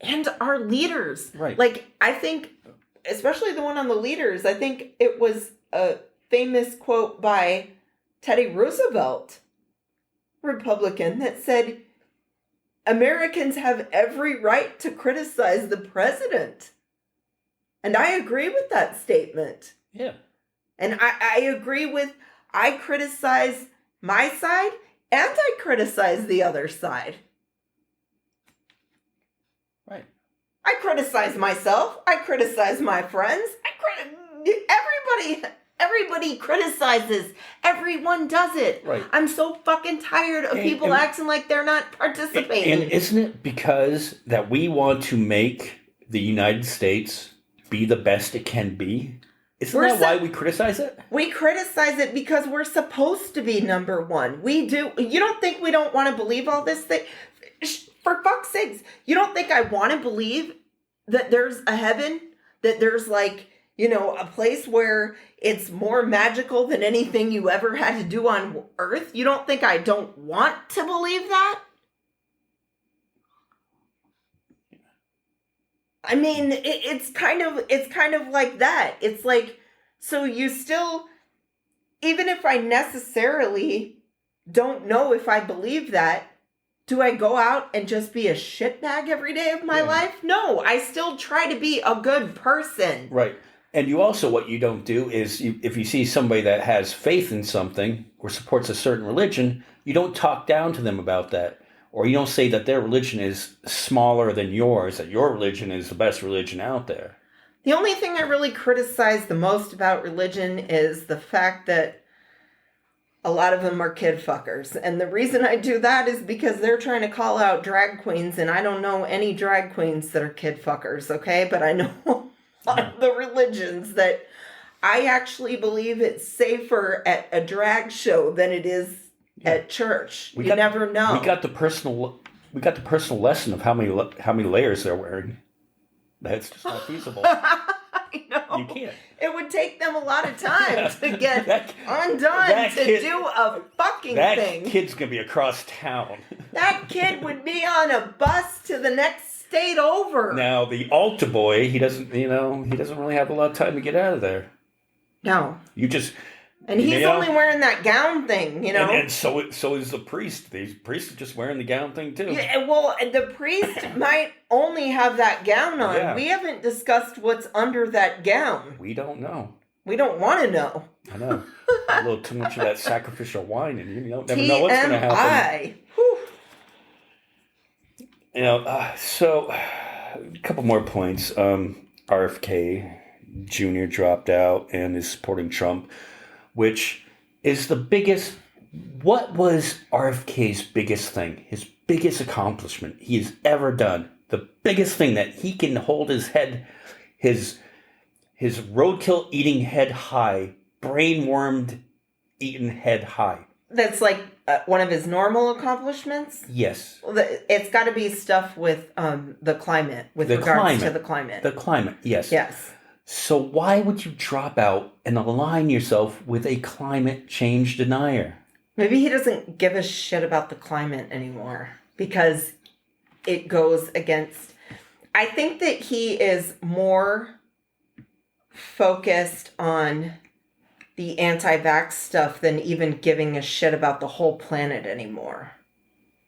and our leaders. Right. Like, I think, especially the one on the leaders, I think it was a famous quote by Teddy Roosevelt, Republican, that said, Americans have every right to criticize the president. And I agree with that statement. Yeah. And I agree with, I criticize my side and I criticize the other side. Right. I criticize myself. I criticize my friends. Everybody criticizes. Everyone does it. Right. I'm so fucking tired of people acting like they're not participating. And isn't it because that we want to make the United States be the best it can be? Isn't that why we criticize it? We criticize it because we're supposed to be number one. We do. You don't think we don't want to believe all this thing? For fuck's sakes, you don't think I want to believe that there's a heaven? That there's like, a place where it's more magical than anything you ever had to do on earth. You don't think I don't want to believe that? I mean, it's kind of like that. It's like, so you still, even if I necessarily don't know if I believe that, do I go out and just be a shitbag every day of my life? No, I still try to be a good person. Right. And you also, what you don't do is, if you see somebody that has faith in something or supports a certain religion, you don't talk down to them about that. Or you don't say that their religion is smaller than yours, that your religion is the best religion out there. The only thing I really criticize the most about religion is the fact that a lot of them are kid fuckers. And the reason I do that is because they're trying to call out drag queens, and I don't know any drag queens that are kid fuckers, okay? But I know a lot of the religions that I actually believe it's safer at a drag show than it is at church. You never know. We got the personal lesson of how many layers they're wearing. That's just not feasible. I know. You can't. It would take them a lot of time to get undone to do a fucking thing. That kid's going to be across town. That kid would be on a bus to the next state over. Now, the altar boy, he doesn't really have a lot of time to get out of there. No. And he's only wearing that gown thing, And so is the priest. The priest is just wearing the gown thing, too. Yeah, well, the priest might only have that gown on. Yeah. We haven't discussed what's under that gown. We don't know. We don't want to know. I know. A little too much of that sacrificial wine, and you don't never know what's going to happen. So a couple more points. RFK Jr. dropped out and is supporting Trump, which is the biggest. What was RFK's biggest thing? His biggest accomplishment he has ever done? The biggest thing that he can hold his head, his roadkill eating head high, brain-wormed eating head high. That's like one of his normal accomplishments? Yes. It's got to be stuff with the climate, with regards to the climate. The climate, yes. Yes. So why would you drop out and align yourself with a climate change denier? Maybe he doesn't give a shit about the climate anymore because it goes against... I think that he is more focused on the anti-vax stuff than even giving a shit about the whole planet anymore.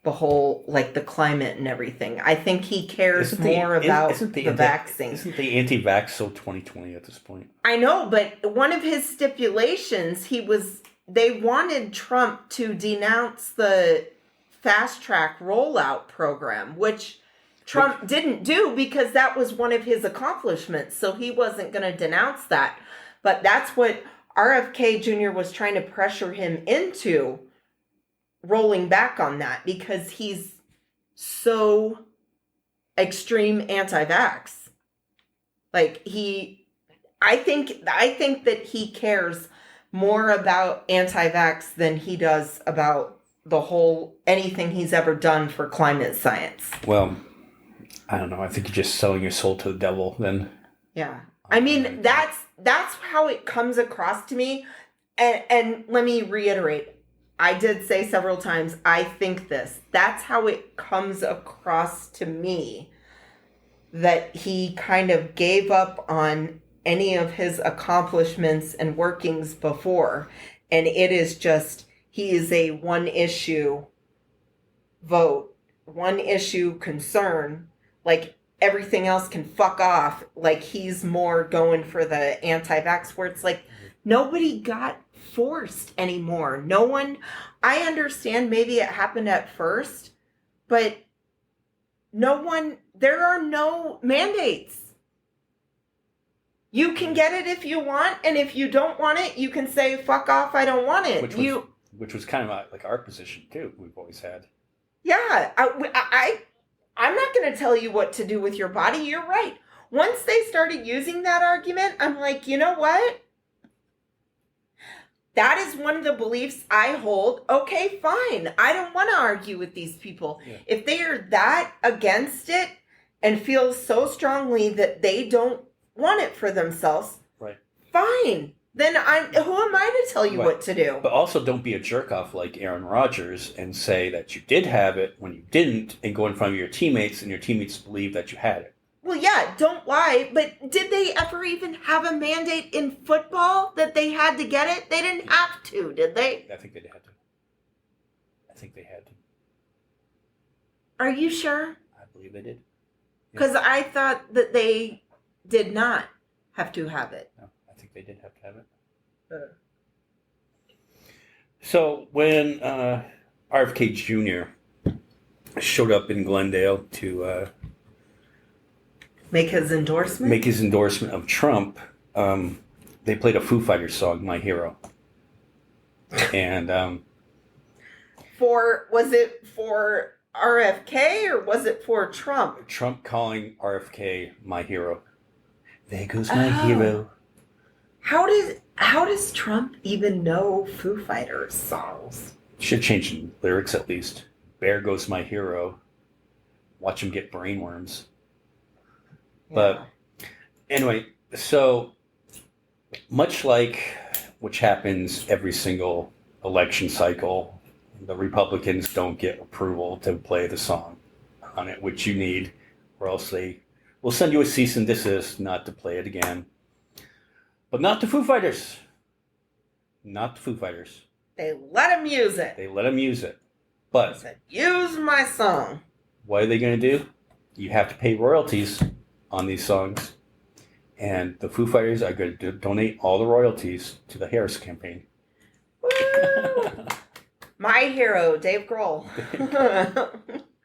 The whole, the climate and everything. I think he cares more about the vaccine. Isn't the anti-vax so 2020 at this point? I know, but one of his stipulations, they wanted Trump to denounce the fast track rollout program, which Trump didn't do because that was one of his accomplishments. So he wasn't going to denounce that. But that's what RFK Jr. was trying to pressure him into, rolling back on that, because he's so extreme anti-vax. I think that he cares more about anti-vax than he does about the whole, anything he's ever done for climate science. Well, I don't know. I think you're just selling your soul to the devil then. Yeah. I mean, that's how it comes across to me. And let me reiterate. I did say several times, I think this. That's how it comes across to me, that he kind of gave up on any of his accomplishments and workings before. And it is just, he is a one-issue vote, one-issue concern. Everything else can fuck off. He's more going for the anti-vax, where it's nobody got forced anymore. No one, I understand maybe it happened at first, but there are no mandates. You can get it if you want, and if you don't want it, you can say, fuck off, I don't want it. Which was kind of our position too, we've always had. Yeah, I'm not going to tell you what to do with your body. You're right. Once they started using that argument, I'm like, you know what? That is one of the beliefs I hold. Okay, fine. I don't want to argue with these people. Yeah. If they are that against it and feel so strongly that they don't want it for themselves, fine. Then who am I to tell you what to do? But also don't be a jerk off like Aaron Rodgers and say that you did have it when you didn't, and go in front of your teammates and your teammates believe that you had it. Well, yeah, don't lie. But did they ever even have a mandate in football that they had to get it? They didn't have to, did they? I think they had to. I think they had to. Are you sure? I believe they did. Because I thought that they did not have to have it. No, I think they did have to have it. So when RFK Jr. showed up in Glendale to make his endorsement of Trump, they played a Foo Fighters song, "My Hero," and was it for RFK or was it for Trump? Trump calling RFK "my hero." There goes my hero. How does Trump even know Foo Fighters songs? Should change the lyrics at least. There goes my hero. Watch him get brainworms. Yeah. But anyway, so much like which happens every single election cycle, the Republicans don't get approval to play the song on it, which you need, or else they will send you a cease and desist not to play it again. But not the Foo Fighters. Not the Foo Fighters. They let him use it. They let him use it. But he said, use my song. What are they going to do? You have to pay royalties on these songs. And the Foo Fighters are going to donate all the royalties to the Harris campaign. Woo! My hero, Dave Grohl.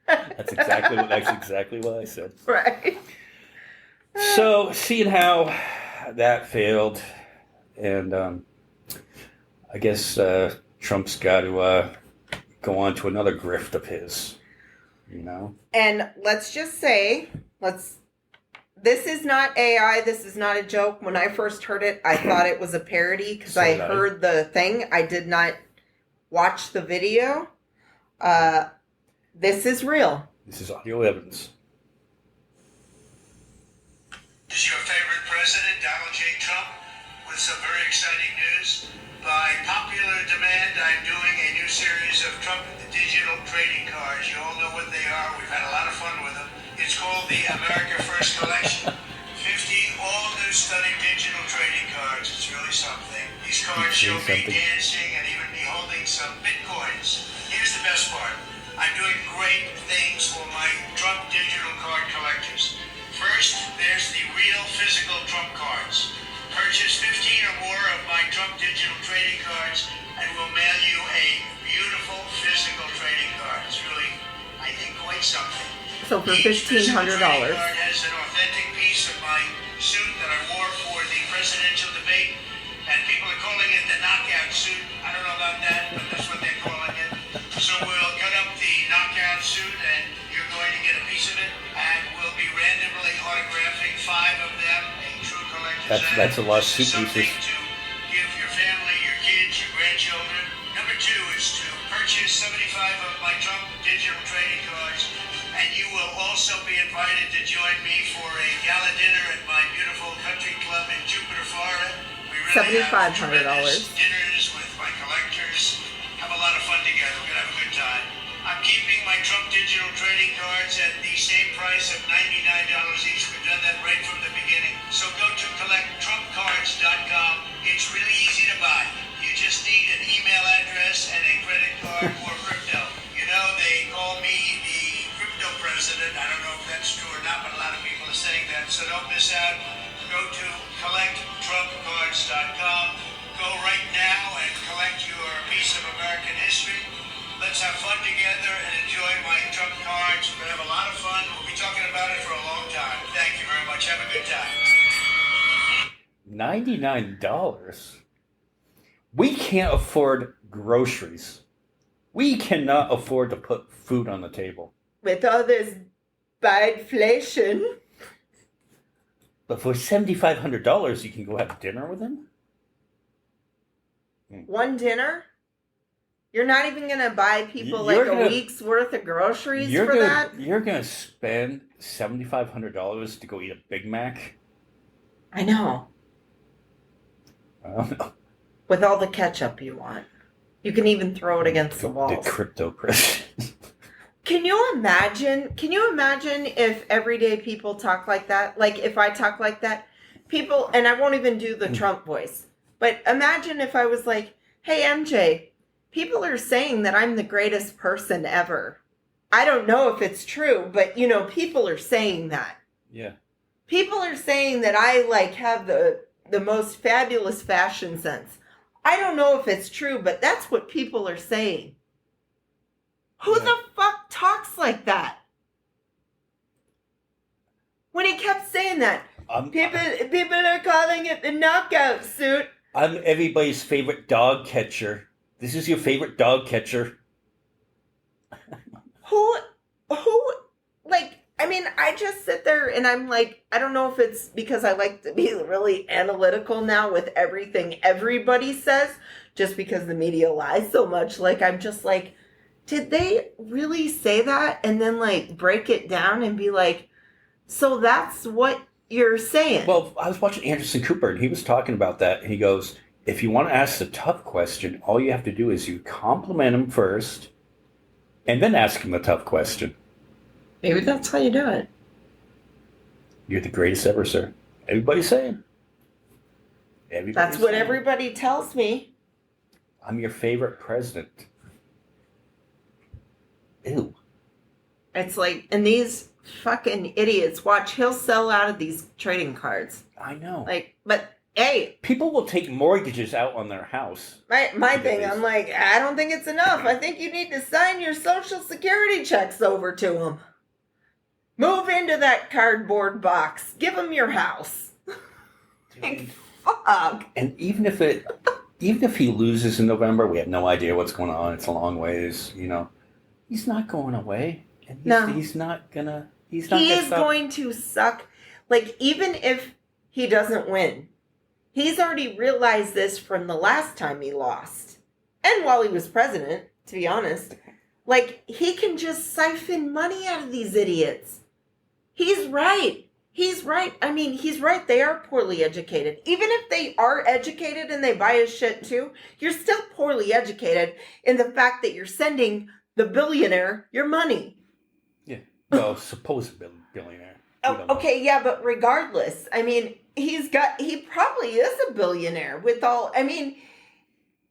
That's exactly what I said. Right. So, seeing how that failed, and I guess Trump's got to go on to another grift of his, you know? And let's just say, this is not AI, this is not a joke. When I first heard it, I thought it was a parody because I heard the thing. I did not watch the video. This is real. This is audio evidence. Is your favorite president, Donald J. Trump, with some very exciting news. By popular demand, I'm doing a new series of Trump digital trading cards. You all know what they are. We've had a lot of fun with them. It's called the America First Collection. 50 all-new stunning digital trading cards. It's really something. These cards show me dancing and even me holding some bitcoins. Here's the best part. I'm doing great things for my Trump digital card collectors. First, there's the real physical Trump cards. Purchase 15 or more of my Trump digital trading cards and we'll mail you a beautiful physical trading card. It's really, I think, quite something. So for $1,500. Each physical trading card has an authentic piece of my suit that I wore for the presidential debate, and people are calling it the knockout suit. I don't know about that, but that's what they're calling it. So we'll cut up the knockout suit and you're going to get a piece of it, and we'll be randomly autographing 5 of them, a true collector's item. That's a lot of suit Something pieces. to give your family, your kids, your grandchildren. Number 2 is to purchase 75 of my Trump digital trading cards, and you will also be invited to join me for a gala dinner at my beautiful country club in Jupiter, Florida. We really have tremendous dinners with my collectors. Have a lot of fun together. We're going to have a good time. I'm keeping my Trump digital trading cards at the same price of $99 each. We've done that right from the beginning. So go to collecttrumpcards.com. It's really easy to buy. You just need an email address and a credit card or crypto. You know, they call me the crypto president. I don't know if that's true or not, but a lot of people are saying that. So don't miss out. Go to collecttrumpcards.com. Go right now and collect your piece of American history. Let's have fun together and enjoy my Trump cards. We're going to have a lot of fun. We'll be talking about it for a long time. Thank you very much. Have a good time. $99? We can't afford groceries. We cannot afford to put food on the table. With all this bad inflation. But for $7,500, you can go have dinner with him? One dinner? You're not even going to buy people a week's worth of groceries for that? You're going to spend $7,500 to go eat a Big Mac? I know. I don't know. With all the ketchup you want. You can even throw it against the walls. The crypto Christians. Can you imagine if everyday people talk like that? Like if I talk like that, people, and I won't even do the Trump voice, but imagine if I was like, hey MJ, people are saying that I'm the greatest person ever. I don't know if it's true, but people are saying that. Yeah. People are saying that I like have the most fabulous fashion sense. I don't know if it's true, but that's what people are saying. Who the fuck talks like that? When he kept saying that, people are calling it the knockout suit. I'm everybody's favorite dog catcher. This is your favorite dog catcher. Who, I just sit there and I'm like, I don't know if it's because I like to be really analytical now with everything everybody says, just because the media lies so much. Like, I'm just like, did they really say that? And then like break it down and be like, so that's what you're saying. Well, I was watching Anderson Cooper and he was talking about that. And he goes, if you want to ask the tough question, all you have to do is you compliment him first and then ask him the tough question. Maybe that's how you do it. You're the greatest ever, sir. Everybody's saying. That's what everybody tells me. I'm your favorite president. Ew. It's like, and these fucking idiots, watch, he'll sell out of these trading cards. I know. Like, but hey. People will take mortgages out on their house. My thing, I'm like, I don't think it's enough. I think you need to sign your Social Security checks over to them. Move into that cardboard box. Give them your house. Like, fuck. And even if he loses in November, we have no idea what's going on. It's a long ways, He's not going away. And he's not gonna. He is going to suck. Like, even if he doesn't win, he's already realized this from the last time he lost. And while he was president, to be honest. Like, he can just siphon money out of these idiots. He's right. He's right. I mean, he's right. They are poorly educated. Even if they are educated and they buy his shit too, you're still poorly educated in the fact that you're sending the billionaire your money. Yeah. Well, supposed billionaire. Okay, yeah, but regardless, I mean, he probably is a billionaire with all, I mean,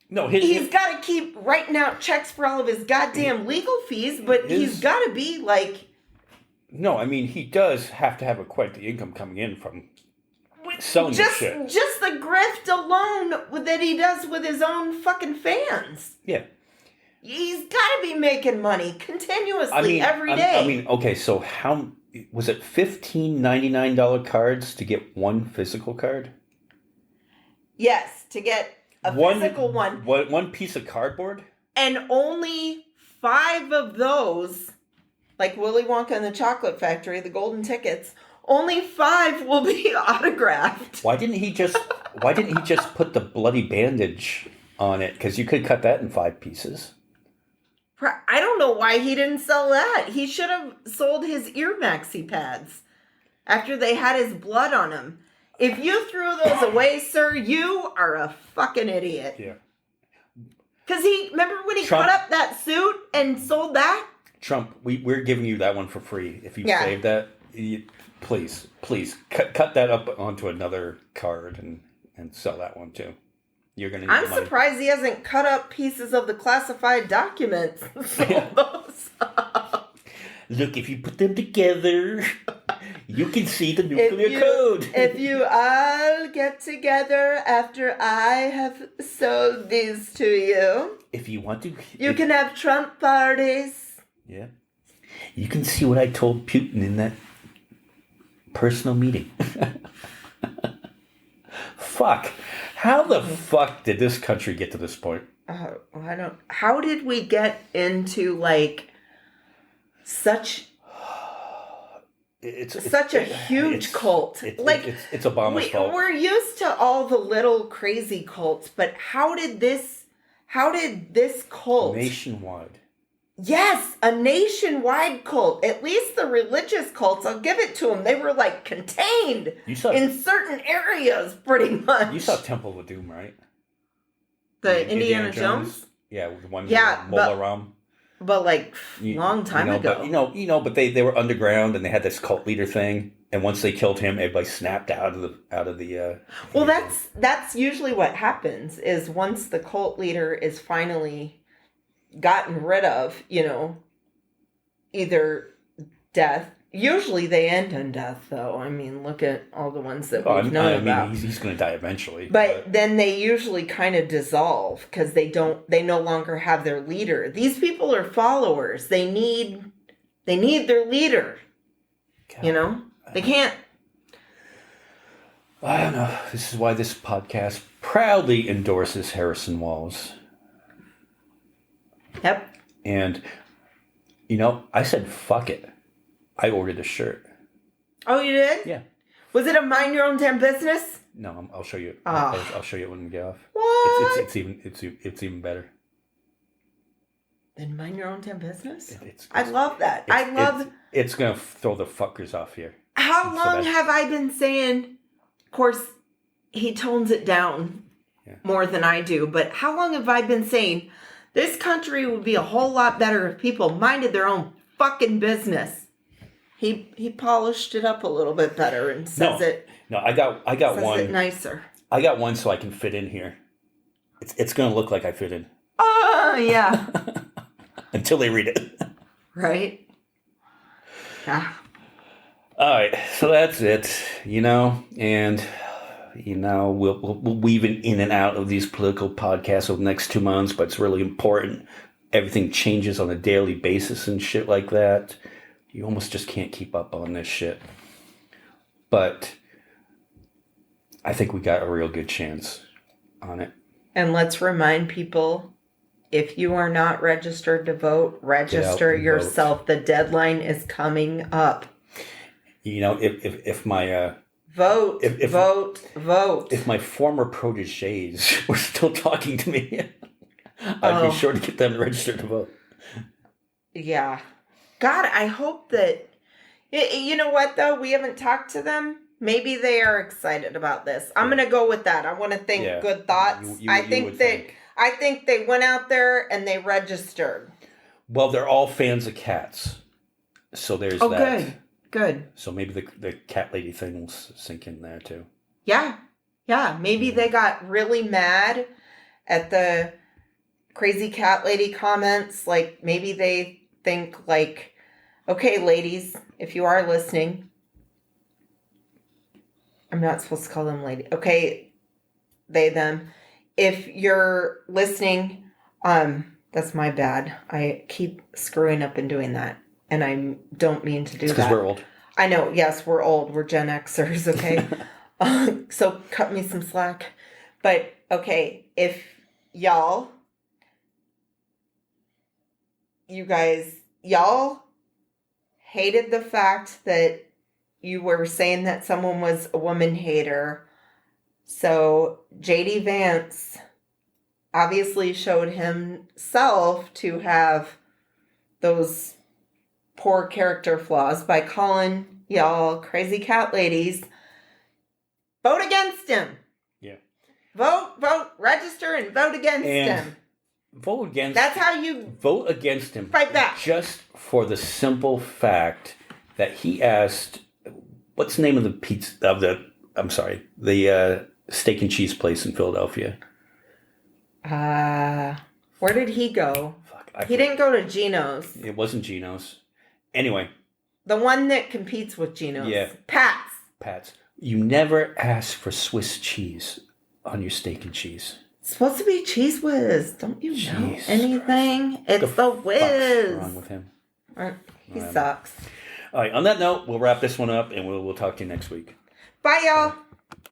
no, he's got to keep writing out checks for all of his goddamn legal fees, but he's got to be like... No, I mean, he does have to have quite the income coming in from selling the shit. Just the grift alone that he does with his own fucking fans. Yeah. He's got to be making money continuously every day. I mean, okay, so how... Was it $15.99 cards to get one physical card? Yes, to get a physical one. One piece of cardboard? And only 5 of those... Like Willy Wonka and the Chocolate Factory, the golden tickets, only 5 will be autographed. Why didn't he just put the bloody bandage on it? Because you could cut that in 5 pieces. I don't know why he didn't sell that. He should have sold his ear maxi pads after they had his blood on them. If you threw those away, sir, you are a fucking idiot. Yeah. Because remember when he cut up that suit and sold that? Trump, we're giving you that one for free. If you save that, please cut that up onto another card and sell that one too. You're gonna. I'm surprised he hasn't cut up pieces of the classified documents. Those. Look, if you put them together, you can see the nuclear code. If you all get together after I have sold these to you, if you want to, you can have Trump parties. Yeah. You can see what I told Putin in that personal meeting. Fuck. How the fuck did this country get to this point? How did we get into like such a huge cult? It's Obama's fault. We're used to all the little crazy cults, but how did this cult nationwide? Yes, a nationwide cult. At least the religious cults, I'll give it to them. They were like contained in certain areas, pretty much. You saw Temple of Doom, right? The Indiana Jones? Yeah, the one Molaram. But like long time ago. But but they were underground and they had this cult leader thing. And once they killed him, everybody snapped out of the. Well, that's usually what happens. Is once the cult leader is finally gotten rid of, either death. Usually they end in death, though. I mean, look at all the ones that we've known about. He's going to die eventually. But then they usually kind of dissolve because they no longer have their leader. These people are followers. They need their leader. God. They can't. I don't know. This is why this podcast proudly endorses Harrison Walz. Yep. And, I said, fuck it. I ordered a shirt. Oh, you did? Yeah. Was it a mind your own damn business? No, I'll show you. Oh. I'll show you it when we get off. What? It's even better. Then mind your own damn business? I love that. It's going to throw the fuckers off here. How long have I been saying, of course, he tones it down more than I do, but how long have I been saying this country would be a whole lot better if people minded their own fucking business? He polished it up a little bit better and says it. No, I got one. Says it nicer. I got one so I can fit in here. It's going to look like I fit in. Oh, yeah. Until they read it. Right? Yeah. All right, so that's it, and, we'll weave in and out of these political podcasts over the next 2 months, but it's really important. Everything changes on a daily basis and shit like that. You almost just can't keep up on this shit. But I think we got a real good chance on it. And let's remind people, if you are not registered to vote, register yourself. Vote. The deadline is coming up. If my vote, vote. If my former proteges were still talking to me, I'd be sure to get them to register to vote. Yeah. God, I hope that... You know what, though? We haven't talked to them. Maybe they are excited about this. I'm going to go with that. I want to think good thoughts. I think they went out there and they registered. Well, they're all fans of cats. So there's that. Good. So maybe the cat lady thing will sink in there, too. Yeah. Maybe they got really mad at the crazy cat lady comments. Like, maybe they think, like, okay, ladies, if you are listening, I'm not supposed to call them lady. Okay, they, them. If you're listening, that's my bad. I keep screwing up and doing that. And I don't mean to do that. Because we're old. I know. Yes, we're old. We're Gen Xers, okay? So cut me some slack. But, okay, if y'all hated the fact that you were saying that someone was a woman hater. So J.D. Vance obviously showed himself to have those poor character flaws by calling y'all crazy cat ladies. Vote against him. Yeah. Vote, register and vote against him. Vote against. That's how you vote against him. Fight back. Just for the simple fact that he asked, what's the name of the pizza the steak and cheese place in Philadelphia? Where did he go? He didn't go to Gino's. It wasn't Gino's. Anyway. The one that competes with Gino's. Yeah. Pat's. You never ask for Swiss cheese on your steak and cheese. It's supposed to be Cheese Whiz. Don't you know anything? Christ. It's the Whiz. What's wrong with him? He sucks. All right. On that note, we'll wrap this one up and we'll talk to you next week. Bye, y'all.